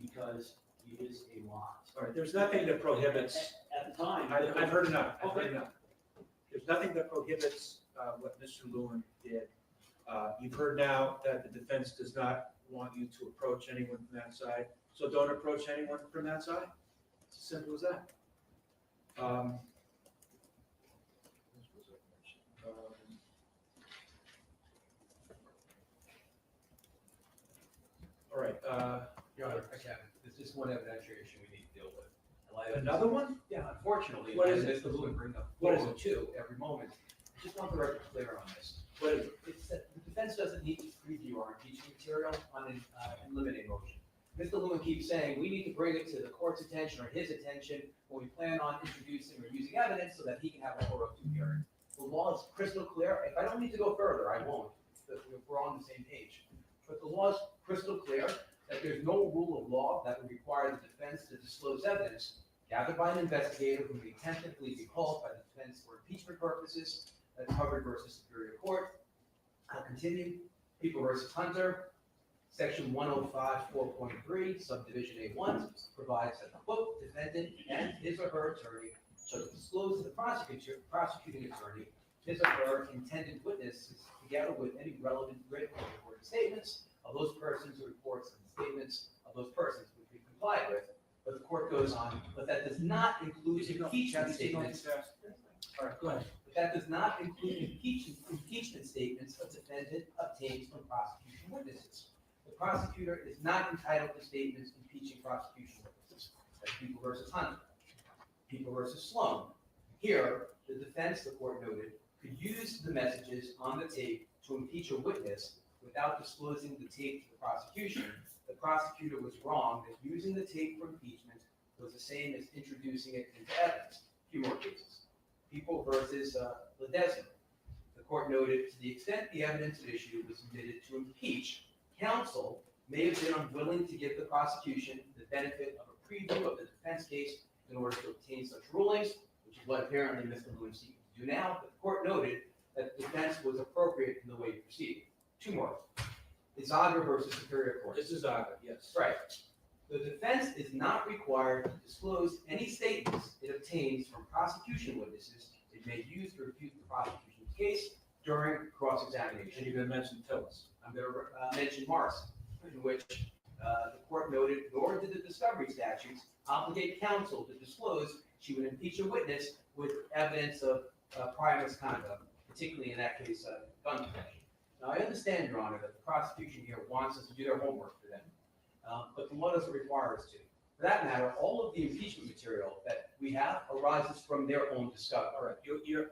because it is a lot. all right, there's nothing that prohibits, At the time. I've heard enough, I've heard enough. There's nothing that prohibits what Mr. Lewin did. You've heard now that the defense does not want you to approach anyone from that side, so don't approach anyone from that side. It's as simple as that. All right, Your Honor, I have, there's just one evidentiary issue we need to deal with. In light of- another one? Yeah, unfortunately. What is and it? Mr. Lewin brings up. What is it? Two every moment. I just want the record clear on this. What is it? It's that the defense doesn't need to preview our impeachment material on an eliminating motion. Mr. Lewin keeps saying, we need to bring it to the court's attention or his attention when we plan on introducing or using evidence so that he can have a 402 hearing. The law is crystal clear. If I don't need to go further, I won't, because we're on the same page. But the law is crystal clear that there's no rule of law that would require the defense to disclose evidence gathered by an investigator who may tentatively be called by the defense for impeachment purposes. That's Hubbard versus Superior Court. I'll continue. People versus Hunter. Section 105, 4.3, subdivision A1 provides that the quote, defendant and his or her attorney shall disclose to the prosecuting attorney his or her intended witnesses together with any relevant written or recorded statements of those persons or reports and statements of those persons which we comply with. But the court goes on, but that does not include impeachment statements. All right, go ahead. But that does not include impeachment statements a defendant obtains from prosecution witnesses. The prosecutor is not entitled to statements impeaching prosecution witnesses. That's People versus Hunter. People versus Sloan. Here, the defense, the court noted, could use the messages on the tape to impeach a witness without disclosing the tape to the prosecution. The prosecutor was wrong that using the tape for impeachment was the same as introducing it into evidence. A few more cases. People versus Ledesma. The court noted, to the extent the evidence at issue was submitted to impeach, counsel may have been unwilling to give the prosecution the benefit of a preview of the defense case in order to obtain such rulings, which is what apparently Mr. Lewin is seeking to do now. But the court noted that the defense was appropriate in the way it proceeded. Two more. Izaga versus Superior Court. This is Aga, yes. Right. The defense is not required to disclose any statements it obtains from prosecution witnesses it may use to refute the prosecution's case during And cross-examination. you're gonna mention Tillis. I'm going to mention Morrison, in which the court noted, nor did the discovery statutes obligate counsel to disclose she would impeach a witness with evidence of prior misconduct, particularly in that case, gun possession. Now, I understand, Your Honor, that the prosecution here wants us to do their homework for them, but the law doesn't require us to. For that matter, all of the impeachment material that we have arises from their own discovery. All right,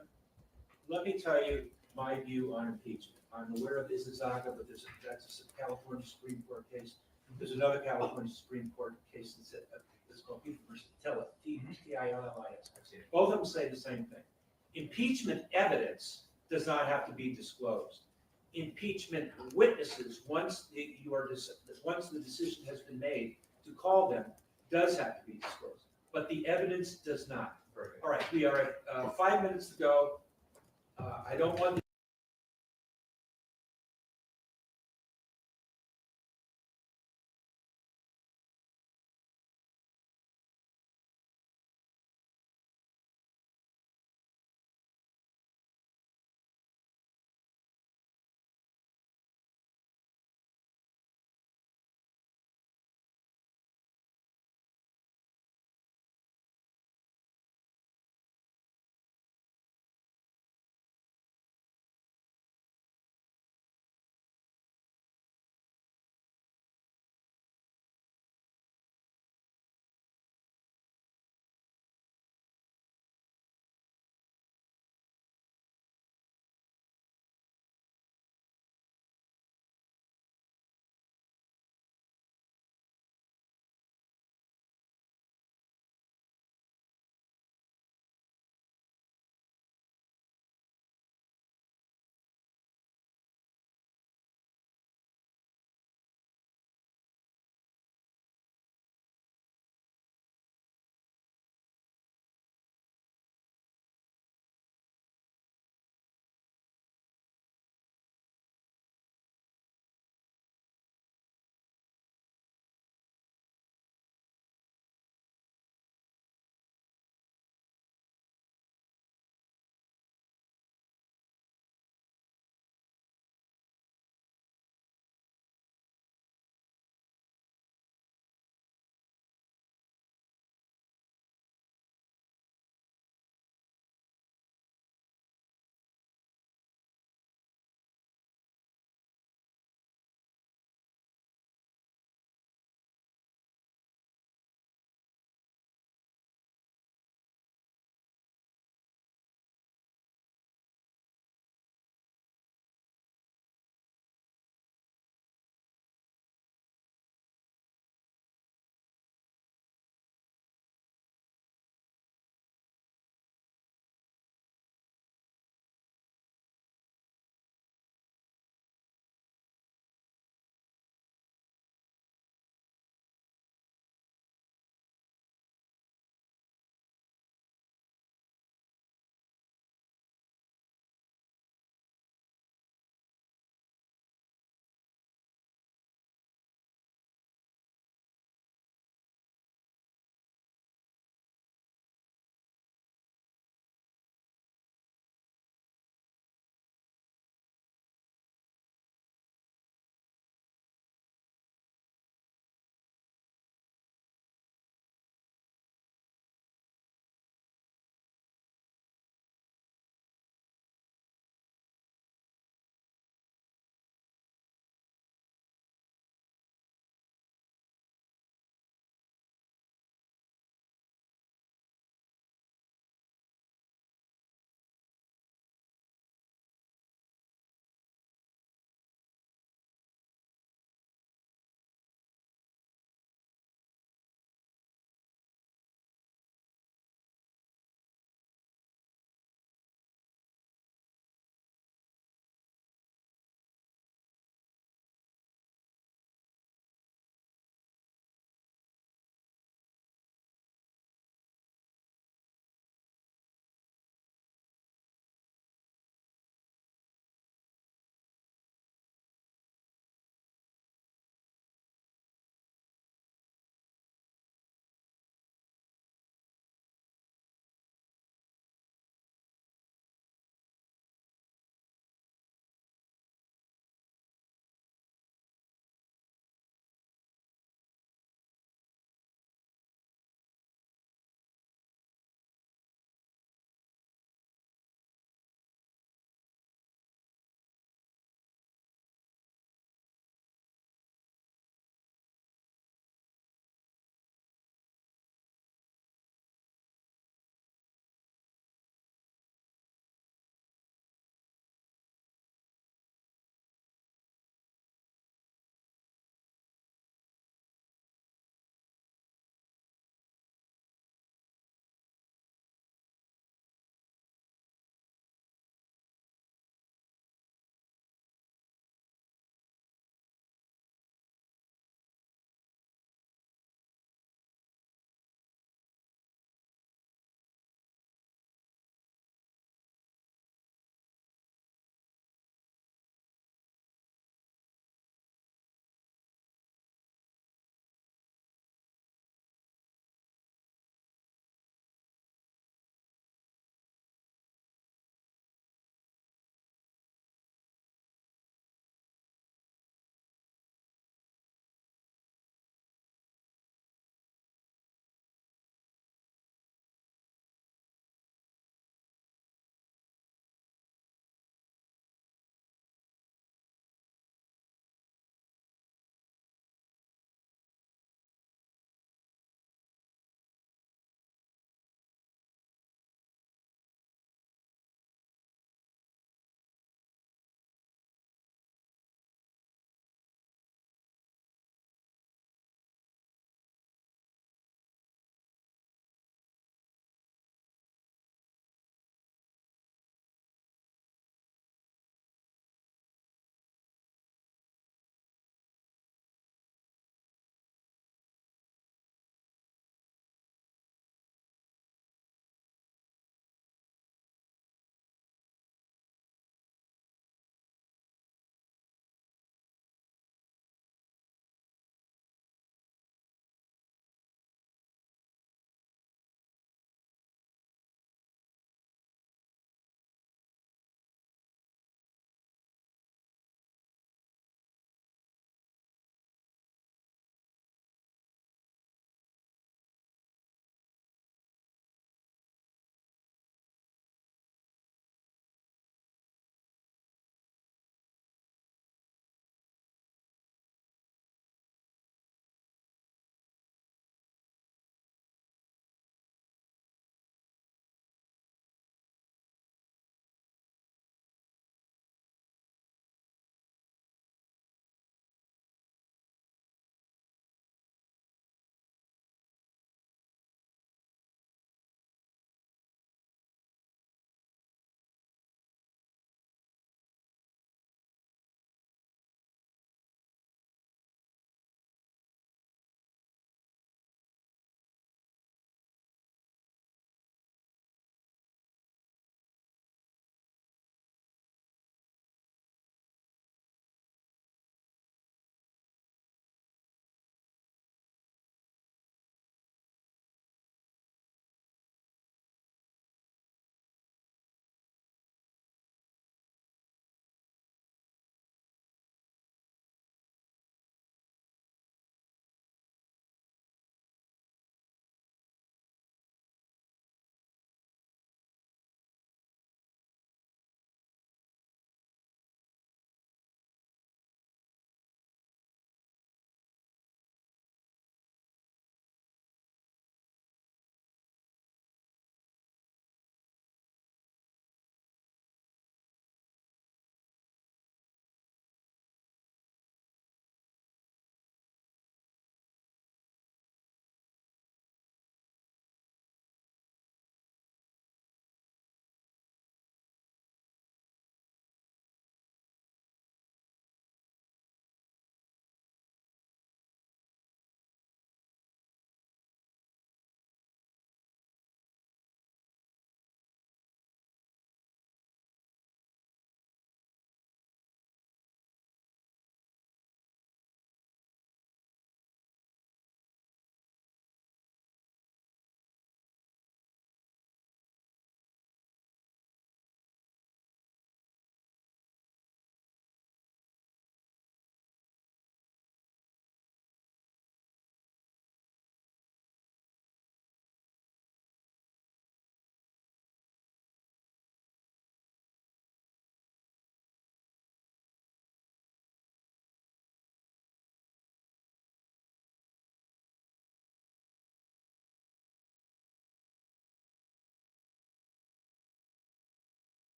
let me tell you my view on impeachment. I'm aware of Izaga, but that's a California Supreme Court case. There's another California Supreme Court case that's called People versus Tillis, Tillis. Both of them say the same thing. Impeachment evidence does not have to be disclosed. Impeachment witnesses, once the decision has been made to call them, does have to be disclosed, but the evidence does not. All right, we are at 5 minutes to go. I don't want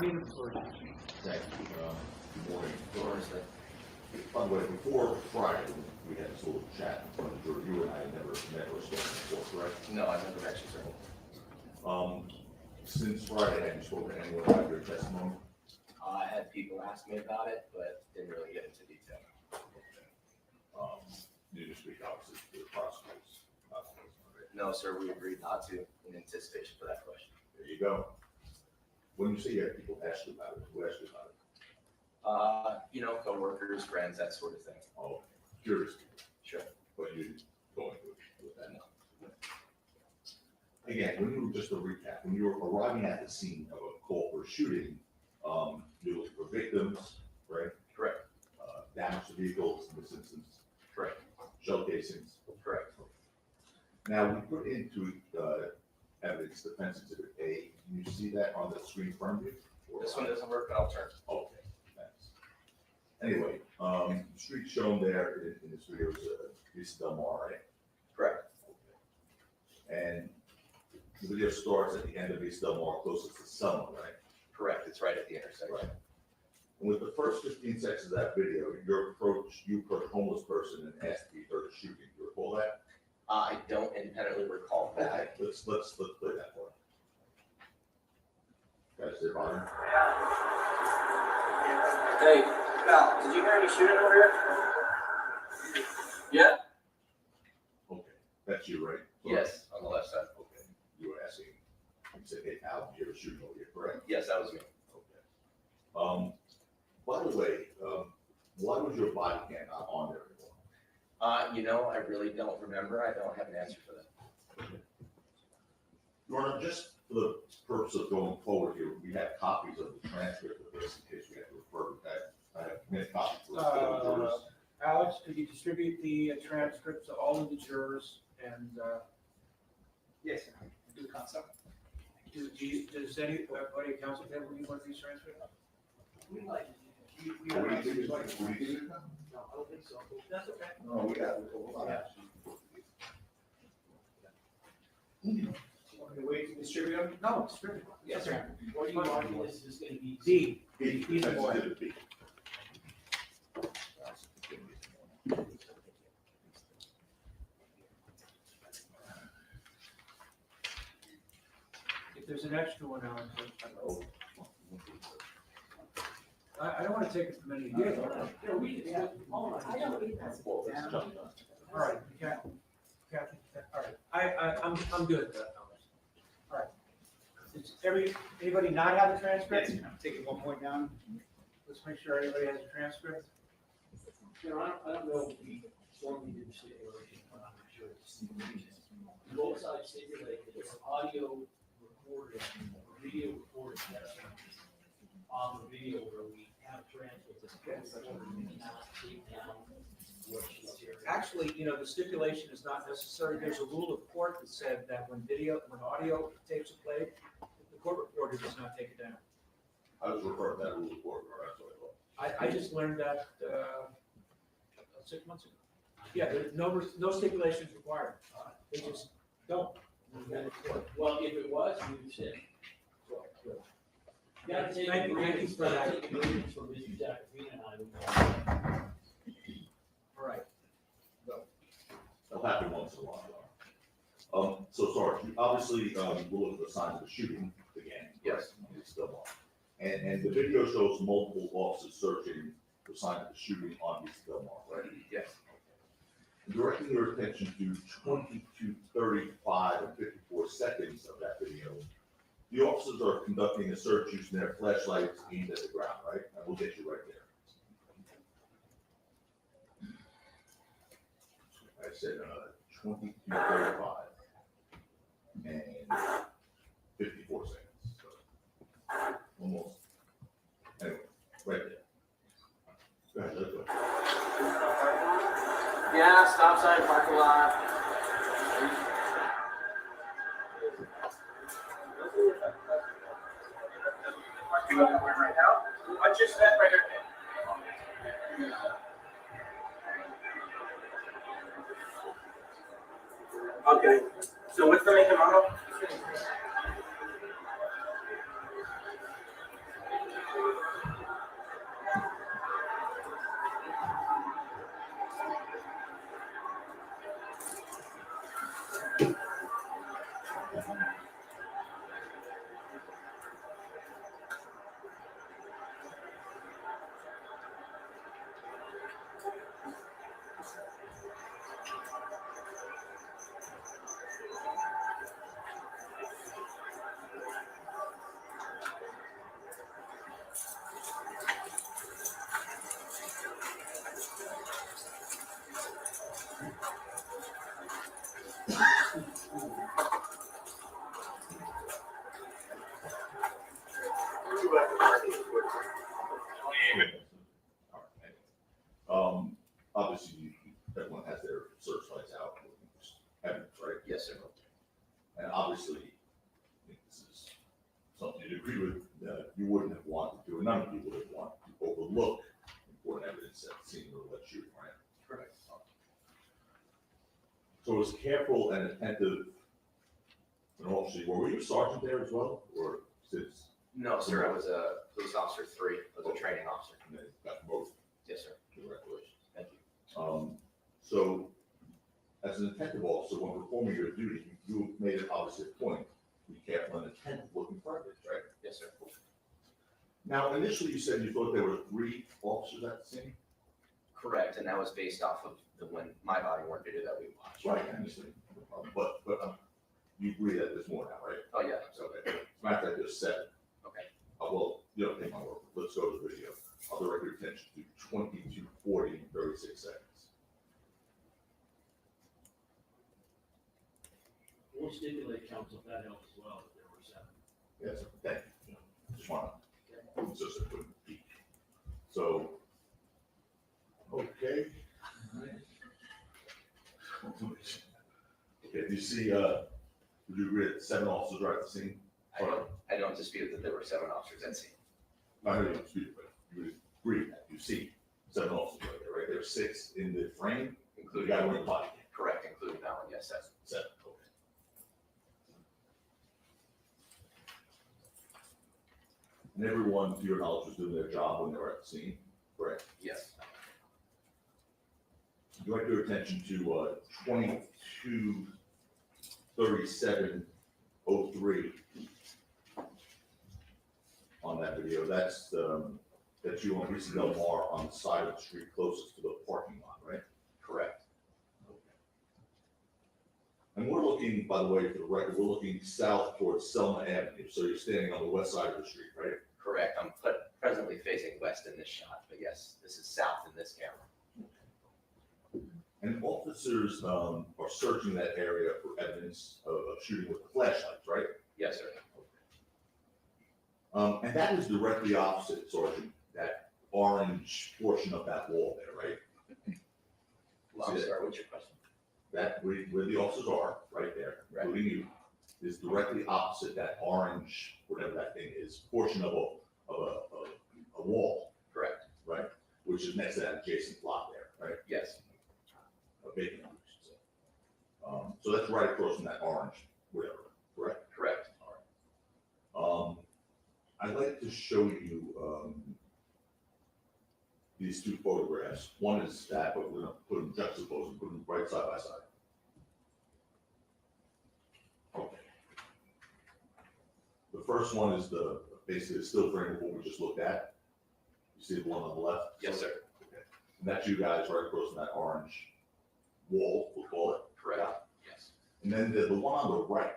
Name the floor. Thank you. Good morning. Thursday. By the way, before Friday, we had this little chat, but you and I had never met or spoken before, correct? No, I've never met you, sir. Since Friday, have you spoken to anyone about your testimony? I had people ask me about it, but didn't really get into detail. You just speak obviously to the prosecutors. No, sir, we agreed not to in anticipation for that question. There you go. When you say you have people ask you about it, who asked you about it? Coworkers, friends, that sort of thing. Oh, curious people, Sure. but you didn't go into it with that. Again, when you were, just a recap, when you were arriving at the scene of a call for shooting, you looked for victims, right? Correct. Damage to vehicles in this instance, Correct. shell casings. Correct. Now, we put into evidence defense exhibit A. Can you see that on the screen in front of you? Or- This one doesn't work, but I'll turn. Okay, thanks. Anyway, the street shown there in this video is East Del Mar, right? Correct. And the video starts at the end of East Del Mar, closest to Selma, right? Correct. It's right at the intersection. Right. And with the first 15 seconds of that video, you approach a homeless person and ask to be heard shooting. Do you recall that? I don't independently recall that. Okay, let's play that for you. Guys, they're on. Hey, Val, did you hear any shooting over here? Yeah? Okay, that's you, right? Yes, on the left side. Okay, you were asking, you said, hey, Al, did you hear a shooting over here, correct? Yes, that was me. Okay. By the way, why was your body cam not on there anymore? I really don't remember. I don't have an answer for that. Your Honor, just for the purpose of going forward here, we have copies of the transcript of this in case we have to refer to that. I have many copies. For the jurors. Alex, could you distribute the transcripts to all of the jurors and, Yes, sir. Do the concept. does anybody at council table need one of these transcripts? We like, we What do are. you think is like, what do you think? No, I don't think so. That's okay. No, we got it. Want me to wait to distribute them? No, distribute. Yes, sir. What do you want this is gonna be? D. He's a boy. If there's an extra one, Alex, I don't want to take it from any of you. No, we, yeah, hold on. I don't read that. All right, Kathy, all right, I'm good with that. All right. Does anybody not have a transcript? Taking 1 point down. Let's make sure everybody has a transcript. I don't know if we formally did the stipulation, but I'm sure it's stipulated. Both sides stipulate that it's audio recorded, or video recorded testimony on the video where we have transcripts. We cannot take down what she's hearing. Actually, the stipulation is not necessary. There's a rule of court that said that when audio tapes are played, the court reporter does not take it down. I was referring to that rule of court, or that's what I thought. I just learned that, 6 months ago. Yeah, there's no stipulations required. They just don't. Well, if it was, we would say. Gotta take. Thank you for that. Gotta take agreements from Mr. Jacobina and I. All right. That'll happen once in a while. So Sarge, you obviously, we'll look at the signs of the shooting again. Yes. It's still on. And the video shows multiple officers searching for signs of the shooting on East Del Mar, right? Yes. Directing your attention to 22:35 and 54 seconds of that video, the officers are conducting a search using their flashlights aimed at the ground, right? And we'll get you right there. I said 22:35 and 54 seconds. So almost. Anyway, right there. Go ahead, let's go. Yeah, stop sign, parking lot. You want to right now? I just said right here. Okay, so what's the make and model? Obviously, everyone has their searchlights out, evidence, right? Yes, sir. And obviously, I think this is something you'd agree with, that you wouldn't have wanted to, or none of you would have wanted to overlook important evidence at the scene of the shooting, right? Correct. So it was careful and attentive, and obviously, were you a sergeant there as well, or since, No, sir, I was a police officer 3, I was a training officer. and then got both, Yes, sir. congratulations. Thank you. So, as an attentive officer, when performing your duty, you made it obviously a point to be careful and attentive looking for evidence, right? Yes, sir. Now, initially, you said you thought there were 3 officers at the scene? Correct, and that was based off of the when my body worn video that we watched. Right, I understand. But, you agree that there's more now, right? Oh, yeah, So, as a matter of fact, there's 7. okay. Well, you don't take my word, let's go to the video. I'll direct your attention to 22:40 and 36 seconds. We'll stipulate, council, if that helps as well, that there were 7. Yes, thank you. Just want to, just a quick peek. So, okay. Okay, do you see, would you agree that 7 officers are at the scene? I don't dispute that there were 7 officers at scene. I know you don't dispute, but you would agree that you see 7 officers right there, right? There are 6 in the frame, the Including, guy wearing the body cam. correct, including that one, yes, that's, 7, okay. And everyone, to your knowledge, was doing their job when they were at the scene, correct? yes. Direct your attention to 22:37:03 on that video. That's you on Reese Del Mar on the side of the street closest to the parking lot, right? Correct. And we're looking, by the way, for the record, we're looking south towards Selma Avenue, so you're standing on the west side of the street, right? Correct, I'm presently facing west in this shot, but yes, this is south in this camera. And officers are searching that area for evidence of shooting with flashlights, right? Yes, sir. And that is directly opposite, Sergeant, that orange portion of that wall there, right? Well, I'm sorry, what's your question? That, where the officers are, right there, Right. including you, is directly opposite that orange, whatever that thing is, portion of a wall, Correct, right? Which is next to that adjacent lot there, right? yes, A vacant lot, I should say. So that's right across from that orange, whatever, correct? correct. I'd like to show you, these 2 photographs. One is that, but we're gonna put them juxtaposed and put them right side by side. Okay. The first one is basically the still frame of what we just looked at. You see the one on the left? Yes, sir, And that's you guys right across from that orange wall, we'll call it. correct, yes. And then the one on the right,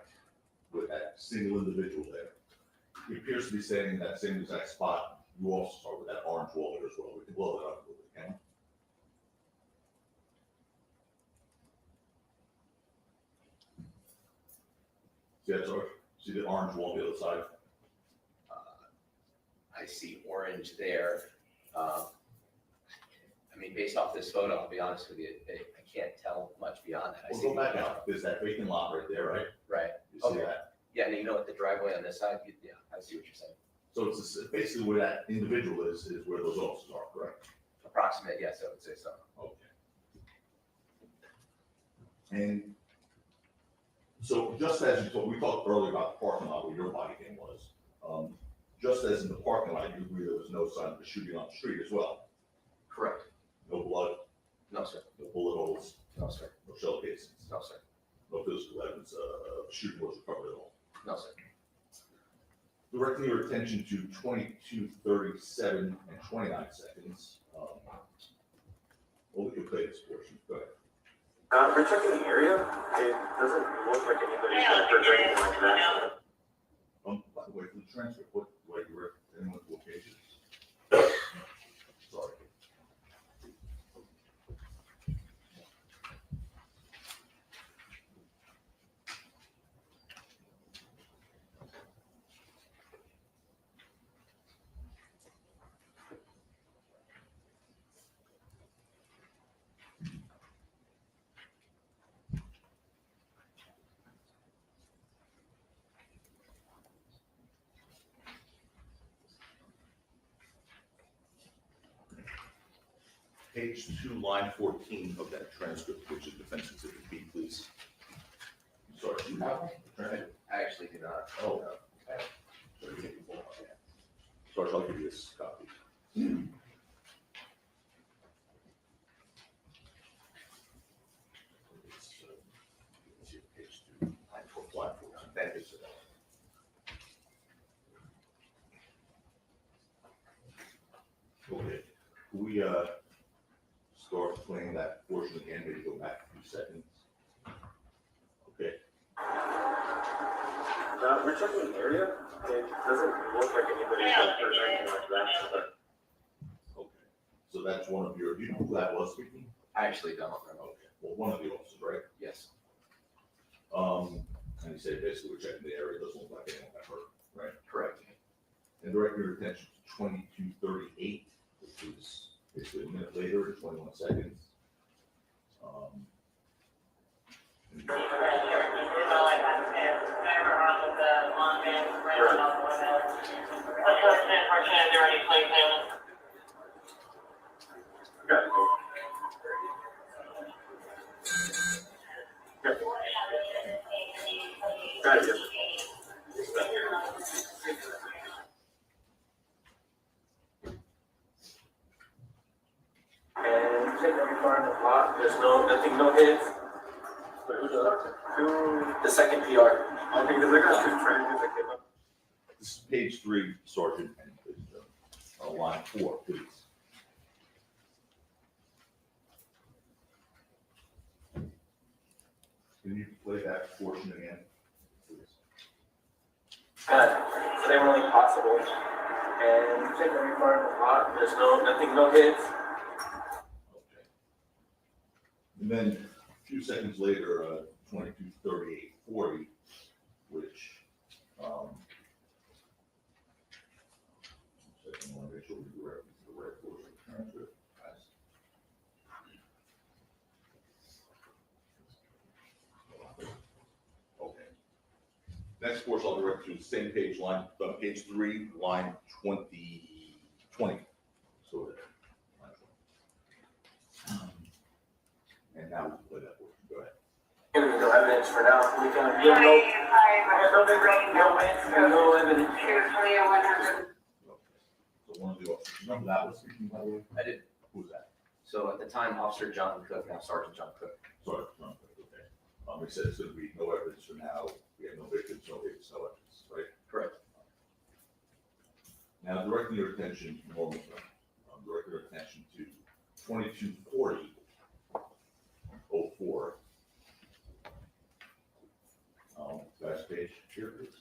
with that single individual there, he appears to be standing in that same exact spot. You also start with that orange wall there as well. We can blow it up a little bit, can we? See that, George? See the orange wall on the other side? I see orange there. I mean, based off this photo, I'll be honest with you, I can't tell much beyond that. I We'll see go back out. There's that vacant lot right there, right? Right, You see Okay. that? yeah, and you know what, the driveway on this side, yeah, I see what you're saying. So it's basically where that individual is where those officers are, correct? Approximate, yes, I would say so. Okay. And so just as we talked earlier about the parking lot where your body cam was, just as in the parking lot, you agree there was no sign of a shooting on the street as well? Correct. No blood, No, sir, no bullet holes, no, sir, no shell casings, no, sir. no physical evidence of shooting was recovered at all. No, sir. Directing your attention to 22:37 and 29 seconds. Well, we can play this portion, go ahead. We're checking the area. It doesn't look like anybody's hurt or anything like that. By the way, for the transcript, what you read, anyone's locations? Sorry. Page 2, line 14 of that transcript, which is defense exhibit B, please. Sorry, do you have one? Transcript? I actually do not. Oh, okay. Sorry, you can't be full. Okay. Sorry, I'll give you this copy. Let's see, page 2, line 14. Thank you, sir. Okay, we, start playing that portion again, maybe go back a few seconds. Okay, We're checking the area. It doesn't look like anybody's hurt or anything like that. okay. So that's one of your, do you know who that was speaking? I actually don't remember. Okay, well, one of the officers, right? Yes. And he said basically we're checking the area, doesn't look like anyone got hurt, right? Correct. And direct your attention to 22:38, which is basically a minute later, 21 seconds. And- Got it. Got it. And check every car in the lot. There's nothing, no hits. The second PR. I think there's like a two trainers that came up. This is page 3, Sergeant, and line 4, please. Can you play that portion again, please? So they were only possible. And check every car in the lot. There's nothing, no hits. Okay. And then a few seconds later, 22:38:40, which, second, I want to make sure we do the right portion of the transcript. Okay. Next portion, I'll direct to the same page, page 3, line 20. So, line 20. And now we can play that portion. Go ahead. There's no evidence for now. We can, no evidence. Okay. So one of the officers, remember that was speaking, by the way? I did. Who was that? So at the time, Officer John Cook, now Sergeant John Cook. Sorry, okay. He said it's going to be no evidence for now. We have no victims, no evidence, right? Correct. Now, directing your attention, directing your attention to 22:40:04. Last page here, please.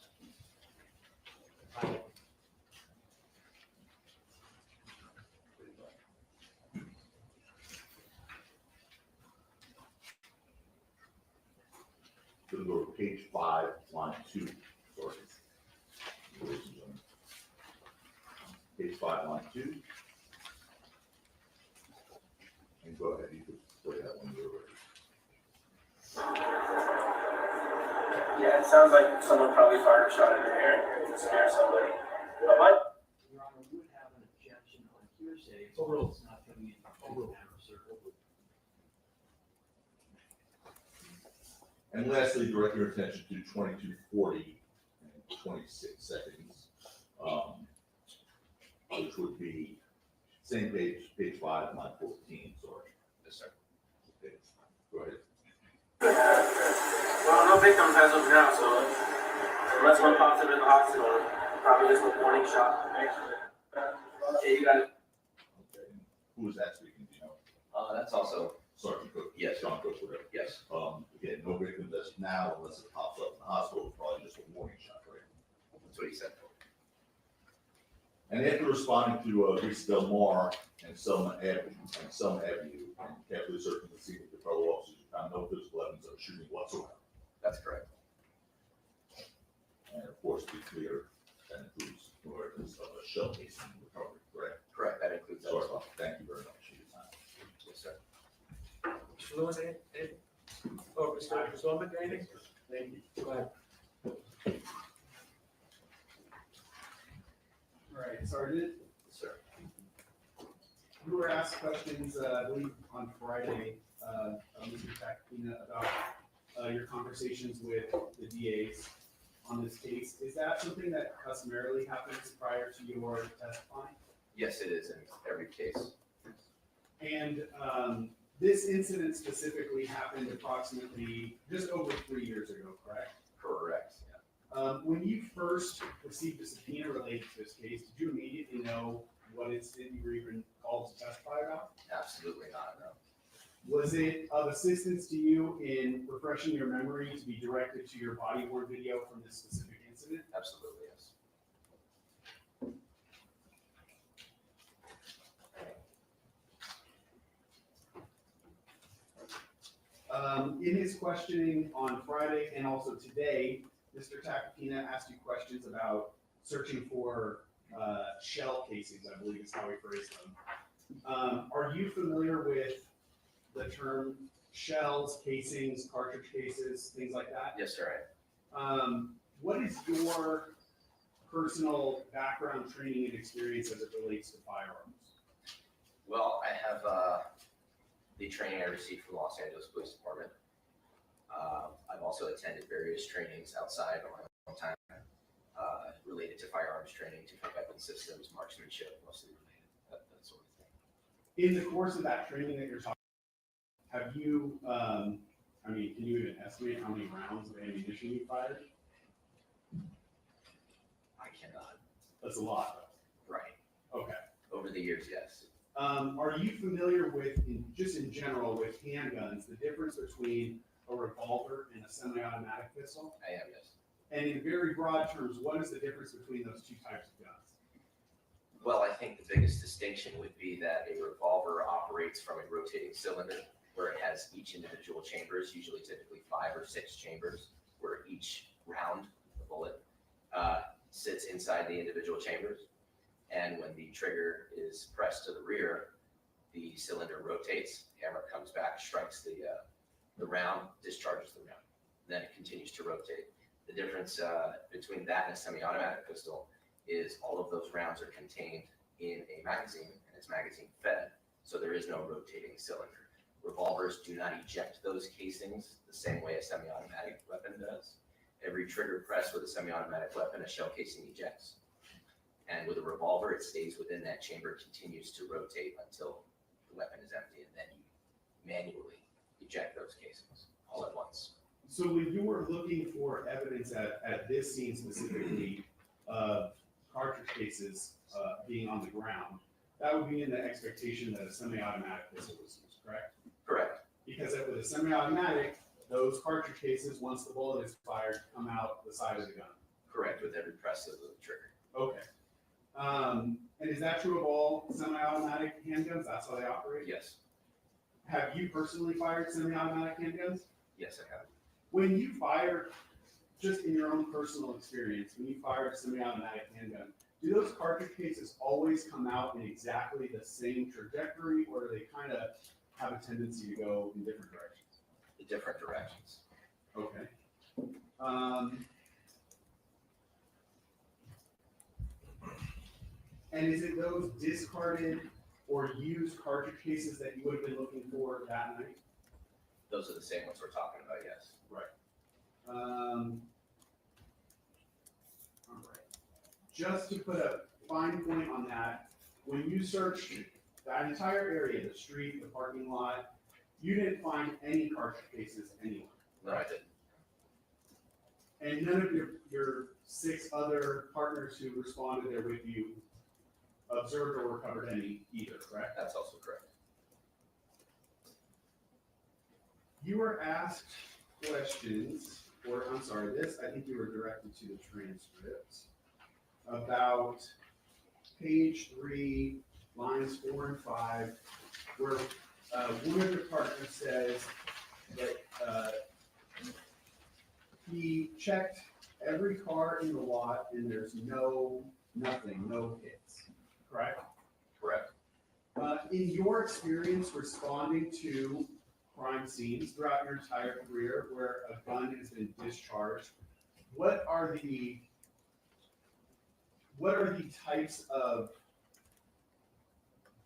Gonna go to page 5, line 2, sorry. Ladies and gentlemen. Page 5, line 2. And go ahead, you can play that when you're ready. Yeah, it sounds like someone probably fired a shot in the air to scare somebody. But what? Your Honor, we would have an objection on hearsay. It's not coming in. And lastly, direct your attention to 22:40 and 26 seconds, which would be same page, page 5, line 14, sorry. Yes, sir. Okay, go ahead. Well, victims as of now, so unless one pops up in the hospital, probably just a warning shot. Yeah, you got it. Okay. Who is that speaking, do you know? That's also, Sergeant Cook? Yes. John Cook, whatever. yes, Again, no victims as of now, unless it pops up in the hospital, probably just a warning shot, right? that's what he said. And after responding to Reese Del Mar and Selma Avenue, and carefully searching the scene with the fellow officers, you found no physical evidence of shooting whatsoever. That's correct. And of course, to be clear, that includes no evidence of a shell casing recovery, correct? Correct, that includes that as So, well. thank you very much for your time. Yes, sir. Mr. Lewin, anything? Oh, Mr. Swillman, anything? Thank you. Go ahead. All right, Sergeant, Yes, sir. you were asked questions, I believe on Friday, of Mr. Takina about your conversations with the DAs on this case. Is that something that customarily happens prior to your testifying? Yes, it is in every case. And this incident specifically happened approximately just over 3 years ago, correct? Correct, yeah. When you first received a subpoena related to this case, did you immediately know what incident you were even called to testify about? Absolutely not, no. Was it of assistance to you in refreshing your memory to be directed to your body worn video from this specific incident? Absolutely, yes. In his questioning on Friday and also today, Mr. Takapina asked you questions about searching for shell casings, I believe is how he phrased them. Are you familiar with the term shells, casings, cartridge cases, things like that? Yes, sir, I am. What is your personal background, training, and experience as it relates to firearms? Well, I have the training I received from Los Angeles Police Department. I've also attended various trainings outside on my own time related to firearms training, different weapon systems, marksmanship, mostly related, that sort of thing. In the course of that training that you're talking, have you, can you even estimate how many rounds of ammunition you fired? I cannot. That's a lot. Right. Okay. Over the years, yes. Are you familiar with, just in general, with handguns, the difference between a revolver and a semi-automatic pistol? I am, yes. And in very broad terms, what is the difference between those two types of guns? Well, I think the biggest distinction would be that a revolver operates from a rotating cylinder where it has each individual chambers, usually typically 5 or 6 chambers, where each round, the bullet, sits inside the individual chambers. And when the trigger is pressed to the rear, the cylinder rotates, hammer comes back, strikes the round, discharges the round. Then it continues to rotate. The difference between that and a semi-automatic pistol is all of those rounds are contained in a magazine, and it's magazine fed, so there is no rotating cylinder. Revolvers do not eject those casings the same way a semi-automatic weapon does. Every trigger press with a semi-automatic weapon, a shell casing ejects. And with a revolver, it stays within that chamber, continues to rotate until the weapon is empty, and then you manually eject those casings all at once. So when you were looking for evidence at this scene specifically of cartridge cases being on the ground, that would be in the expectation that a semi-automatic pistol was used, correct? Correct. Because with a semi-automatic, those cartridge cases, once the bullet is fired, come out the side of the gun. Correct, with every press of the trigger. Okay. And is that true of all semi-automatic handguns? That's how they operate? Yes. Have you personally fired semi-automatic handguns? Yes, I have. When you fire, just in your own personal experience, when you fire a semi-automatic handgun, do those cartridge cases always come out in exactly the same trajectory, or do they kind of have a tendency to go in different directions? The different directions. Okay. And is it those discarded or used cartridge cases that you would have been looking for that night? Those are the same ones we're talking about, yes. All right. Just to put a fine point on that, when you searched that entire area, the street, the parking lot, you didn't find any cartridge cases anywhere. No, I didn't. And none of your 6 other partners who responded there with you observed or recovered any either, correct? That's also correct. You were asked questions, or I'm sorry, this, I think you were directed to the transcript, about page 3, lines 4 and 5, where one of your partners says that he checked every car in the lot and there's nothing, no hits, correct? Correct. In your experience responding to crime scenes throughout your entire career where a gun has been discharged, what are the types of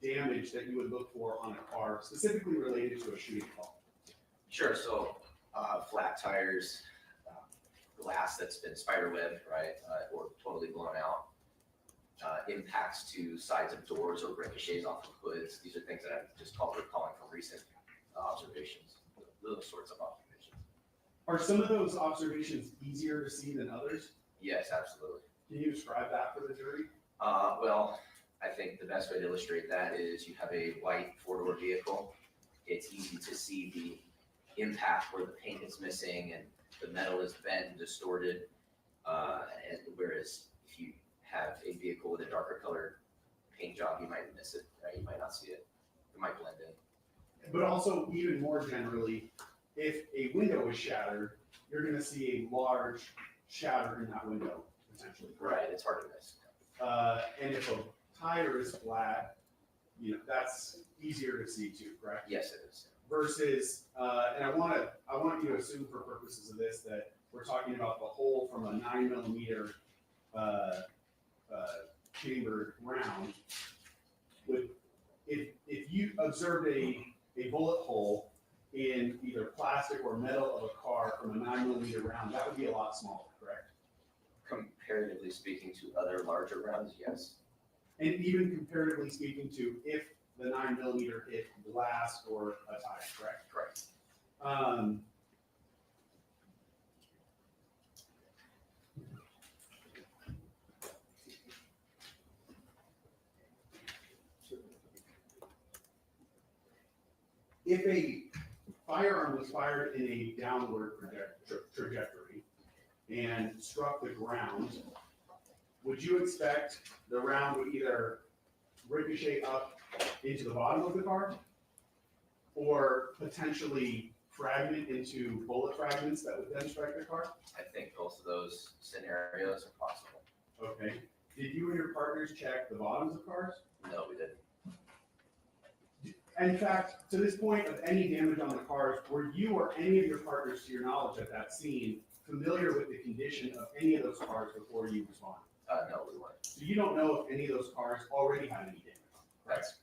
damage that you would look for on a car specifically related to a shooting call? Sure, so, flat tires, glass that's been spider webbed, right, or totally blown out, impacts to sides of doors or ricochets off of hoods. These are things that I'm just recalling from recent observations, those sorts of observations. Are some of those observations easier to see than others? Yes, absolutely. Can you describe that for the jury? Well, I think the best way to illustrate that is you have a white 4-door vehicle. It's easy to see the impact where the paint is missing and the metal is bent and distorted. And whereas if you have a vehicle with a darker colored paint job, you might miss it, right? You might not see it. It might blend in. But also, even more generally, if a window is shattered, you're gonna see a large shatter in that window, potentially. Right, it's hard to miss. And if a tire is flat, that's easier to see too, correct? Yes, it is. Versus, and I want you to assume for purposes of this that we're talking about the hole from a 9mm chambered round. If you observed a bullet hole in either plastic or metal of a car from a 9mm round, that would be a lot smaller, correct? Comparatively speaking to other larger rounds, yes. And even comparatively speaking to if the 9mm hit glass or a tire, correct? Correct. If a firearm was fired in a downward trajectory and struck the ground, would you expect the round would either ricochet up into the bottom of the car or potentially fragment into bullet fragments that would then strike the car? I think both of those scenarios are possible. Okay. Did you and your partners check the bottoms of cars? No, we didn't. In fact, to this point of any damage on the cars, were you or any of your partners, to your knowledge at that scene, familiar with the condition of any of those cars before you responded? No, we weren't. So you don't know if any of those cars already had any damage on them, correct? That's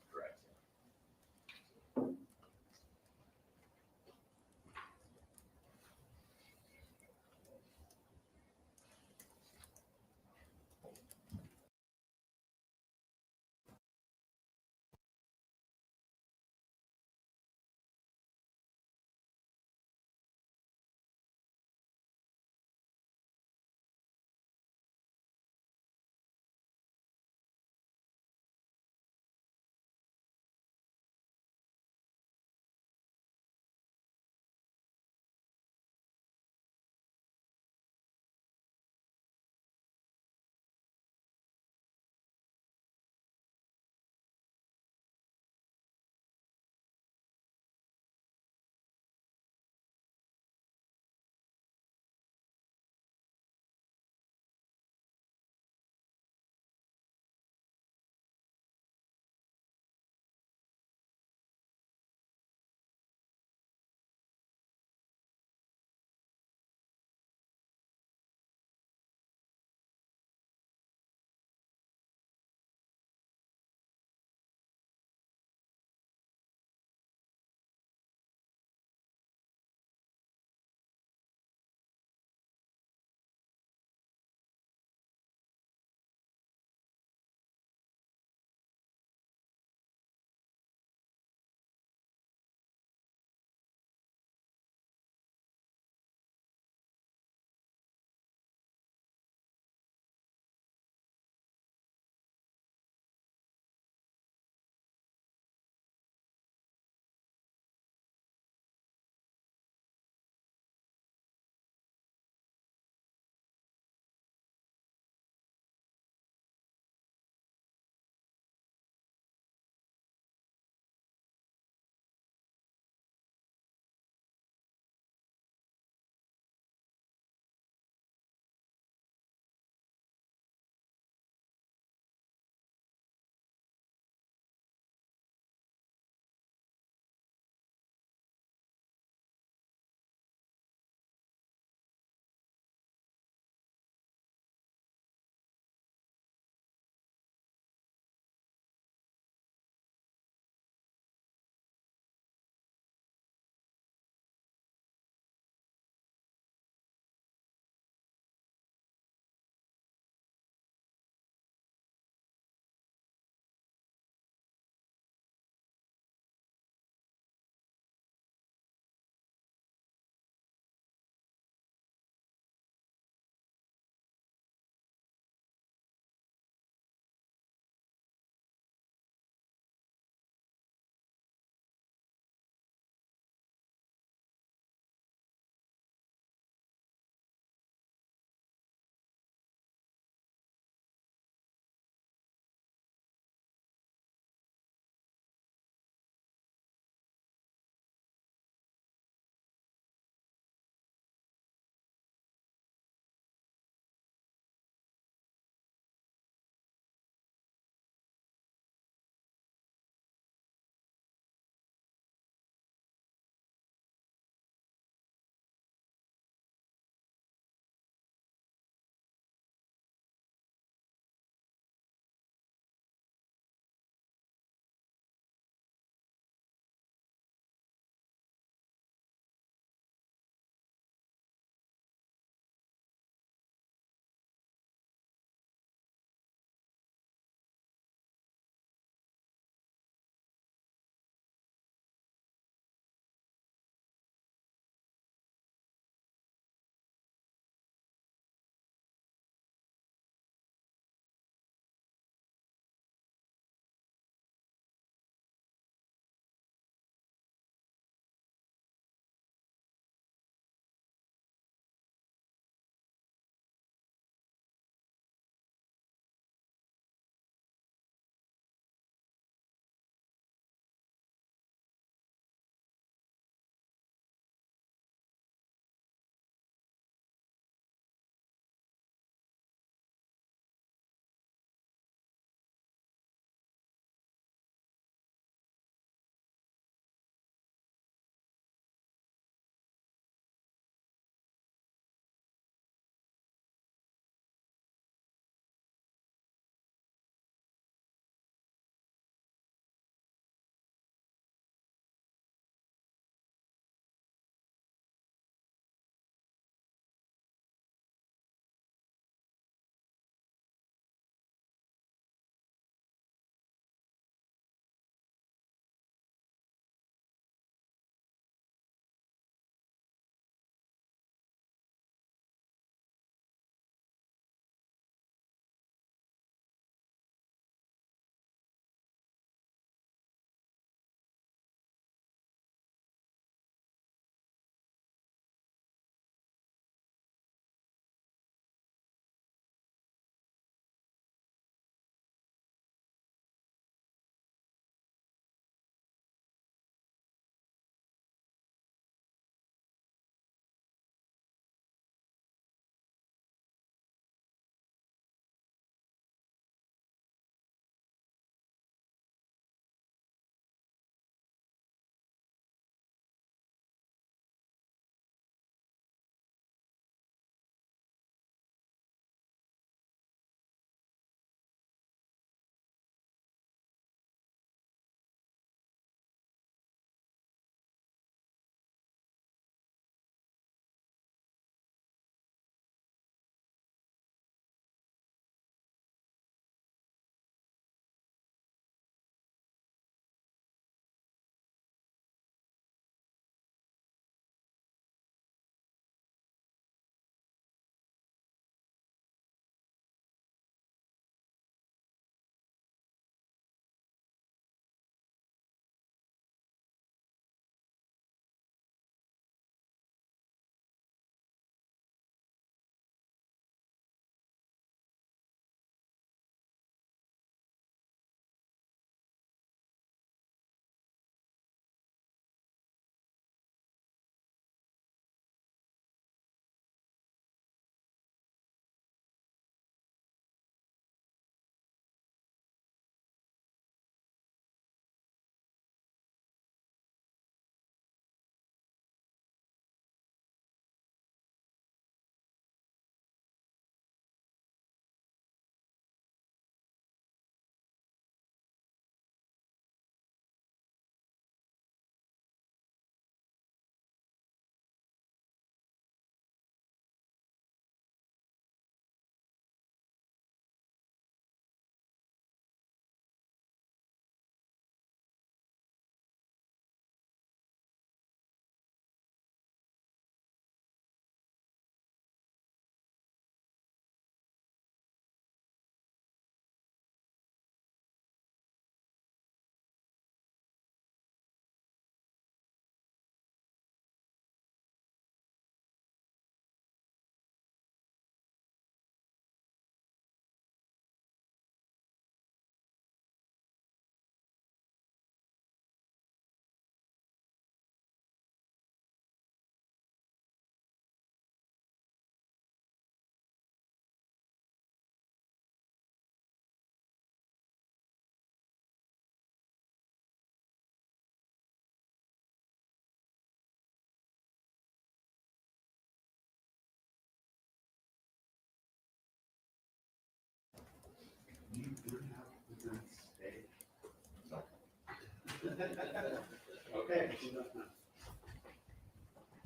Okay.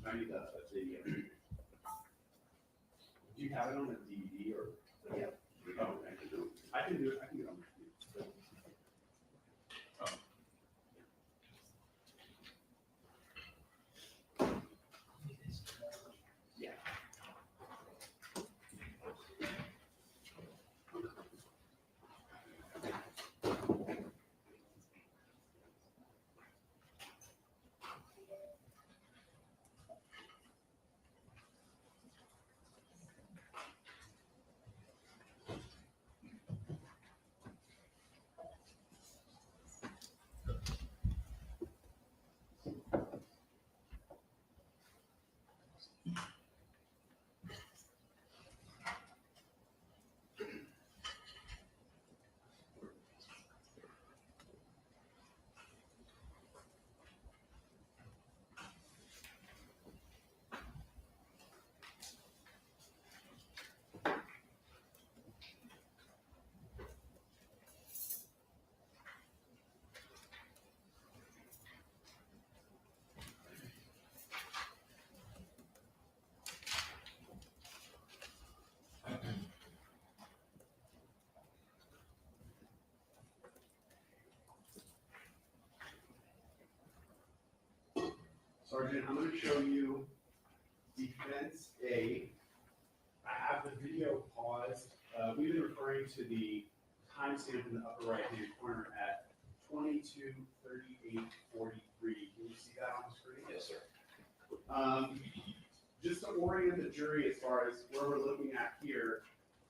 I need that video. Do you have it on a DVD or? Yeah. Oh, I can do it. I can do it on the computer. Sergeant, I'm gonna show you defense A. I have the video paused. We've been referring to the timestamp in the upper right-hand corner at 22:38:43. Can you see that on the screen? Yes, sir. Just to orient the jury as far as where we're looking at here,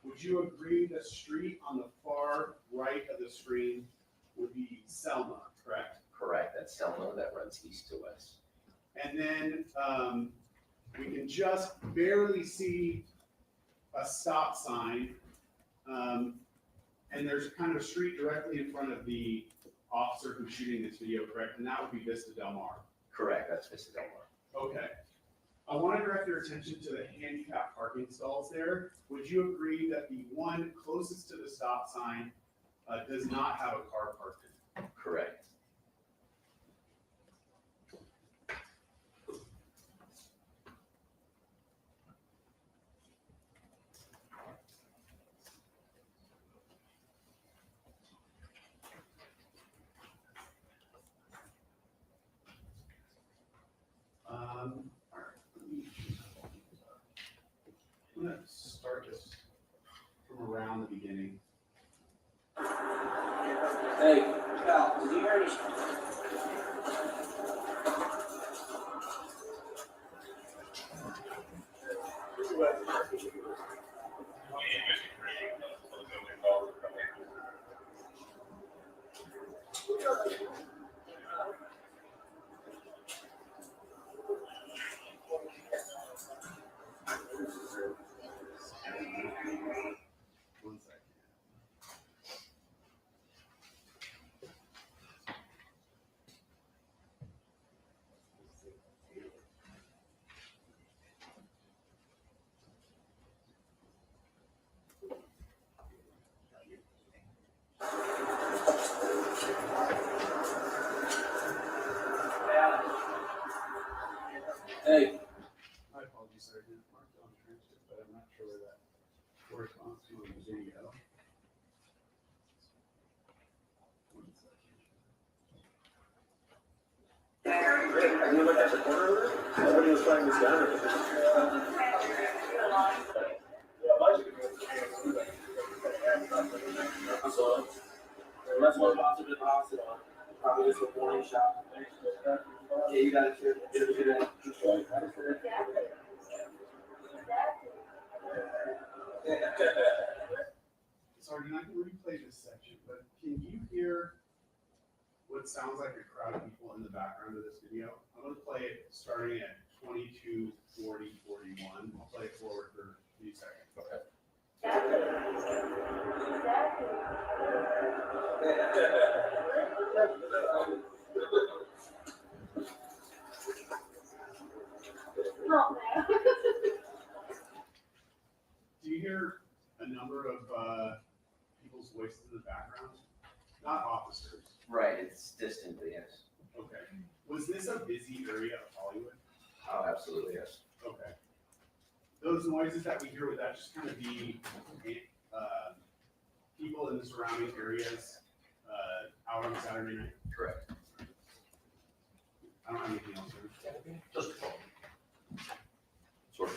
would you agree the street on the far right of the screen would be Selma, correct? Correct, that's Selma that runs east to west. And then we can just barely see a stop sign. And there's kind of a street directly in front of the officer who's shooting this video, correct? And that would be Vista Del Mar. Correct, that's Vista Del Mar. Okay. I want to direct your attention to the handicap parking stalls there. Would you agree that the one closest to the stop sign does not have a car parked in? Correct. All right. I'm gonna start this from around the beginning. Hey, Cal, did you hear me? One second. Hey, My apologies, sir. I didn't mark it on the transcript, but I'm not sure where that corresponds to in the video. One second. have you looked at the corner of it? Somebody was trying this down. So, that's one positive in the hospital. Probably just a warning shot. Yeah, you got it, sir. Do that. Sergeant, I can replay this section, but can you hear what sounds like a crowd of people in the background of this video? I'm gonna play it starting at 22:40:41. I'll play it forward for a few seconds. Okay. Do you hear a number of people's voices in the background? Not officers. Right, it's distant, but yes. Was this a busy area of Hollywood? Oh, absolutely, yes. Okay. Those noises that we hear, would that just kind of be, people in the surrounding areas, out on Saturday night? Correct. I don't have anything else, sir. Just. Sorry.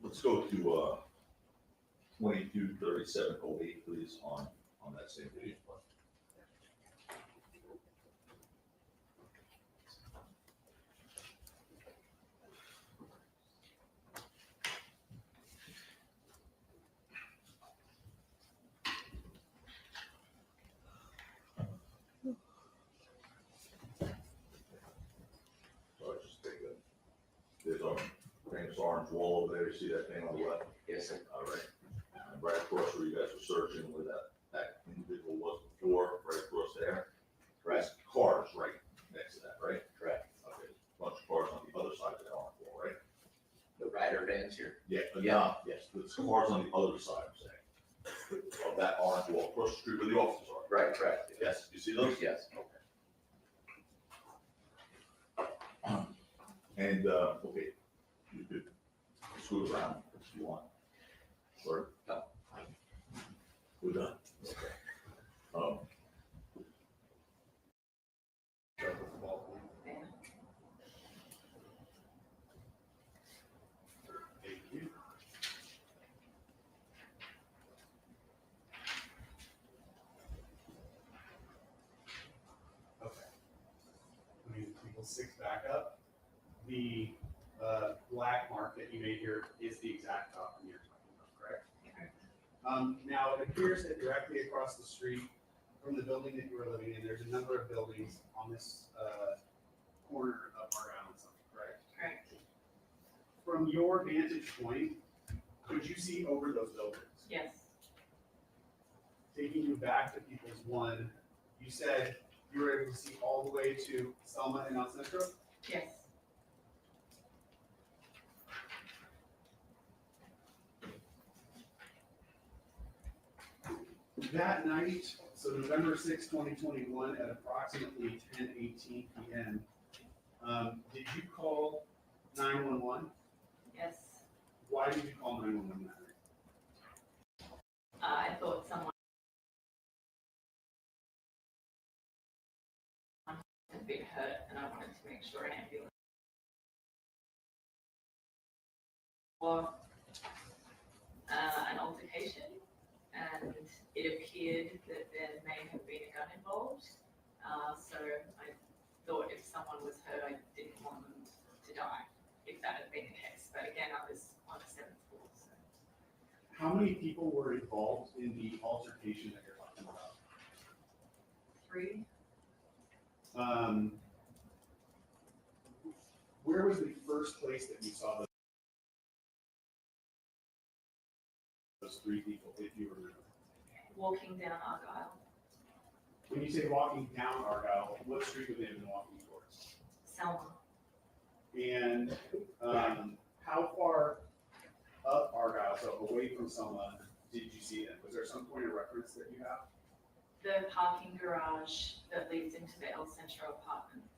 Let's go to, 223708, please, on that same page. So I just take it. There's a famous orange wall over there. You see that thing on the left? Yes, sir. All right. And right across where you guys were searching, where that individual was before, right across there. There's cars right next to that, right? Correct. Okay. Bunch of cars on the other side of that orange wall, right? The rider vans here. Yeah. Yeah. Yes, there's cars on the other side, I'm saying, of that orange wall, across the street where the offices are. Right, correct. Yes, you see those? Yes. Okay. And, okay, you could scoot around if you want. Or? No. We're done. Um, Thank you. Okay. Let me pull 6 back up. The black mark that you made here is the exact property you're talking about, correct? Now, it appears that directly across the street from the building that you are living in, there's a number of buildings on this corner of our island, correct? Correct. From your vantage point, could you see over those buildings? Yes. Taking you back to People's One, you said you were able to see all the way to Selma and El Centro? Yes. That night, so November 6, 2021, at approximately 10:18 p.m., did you call 911? Yes. Why did you call 911 that night? I thought someone had been hurt and I wanted to make sure an ambulance or an altercation, and it appeared that there may have been a gun involved. So I thought if someone was hurt, I didn't want them to die, if that had been the case. But again, I was on the 7th floor, so. How many people were involved in the altercation that you're talking about? 3. Where was the first place that you saw those 3 people, if you remember? Walking down Argyle, When you say walking down Argyle, what street would they have been walking towards? Selma, And how far up Argyle, so away from Selma, did you see them? Was there some point of reference that you have? the parking garage that leads into the El Centro apartments.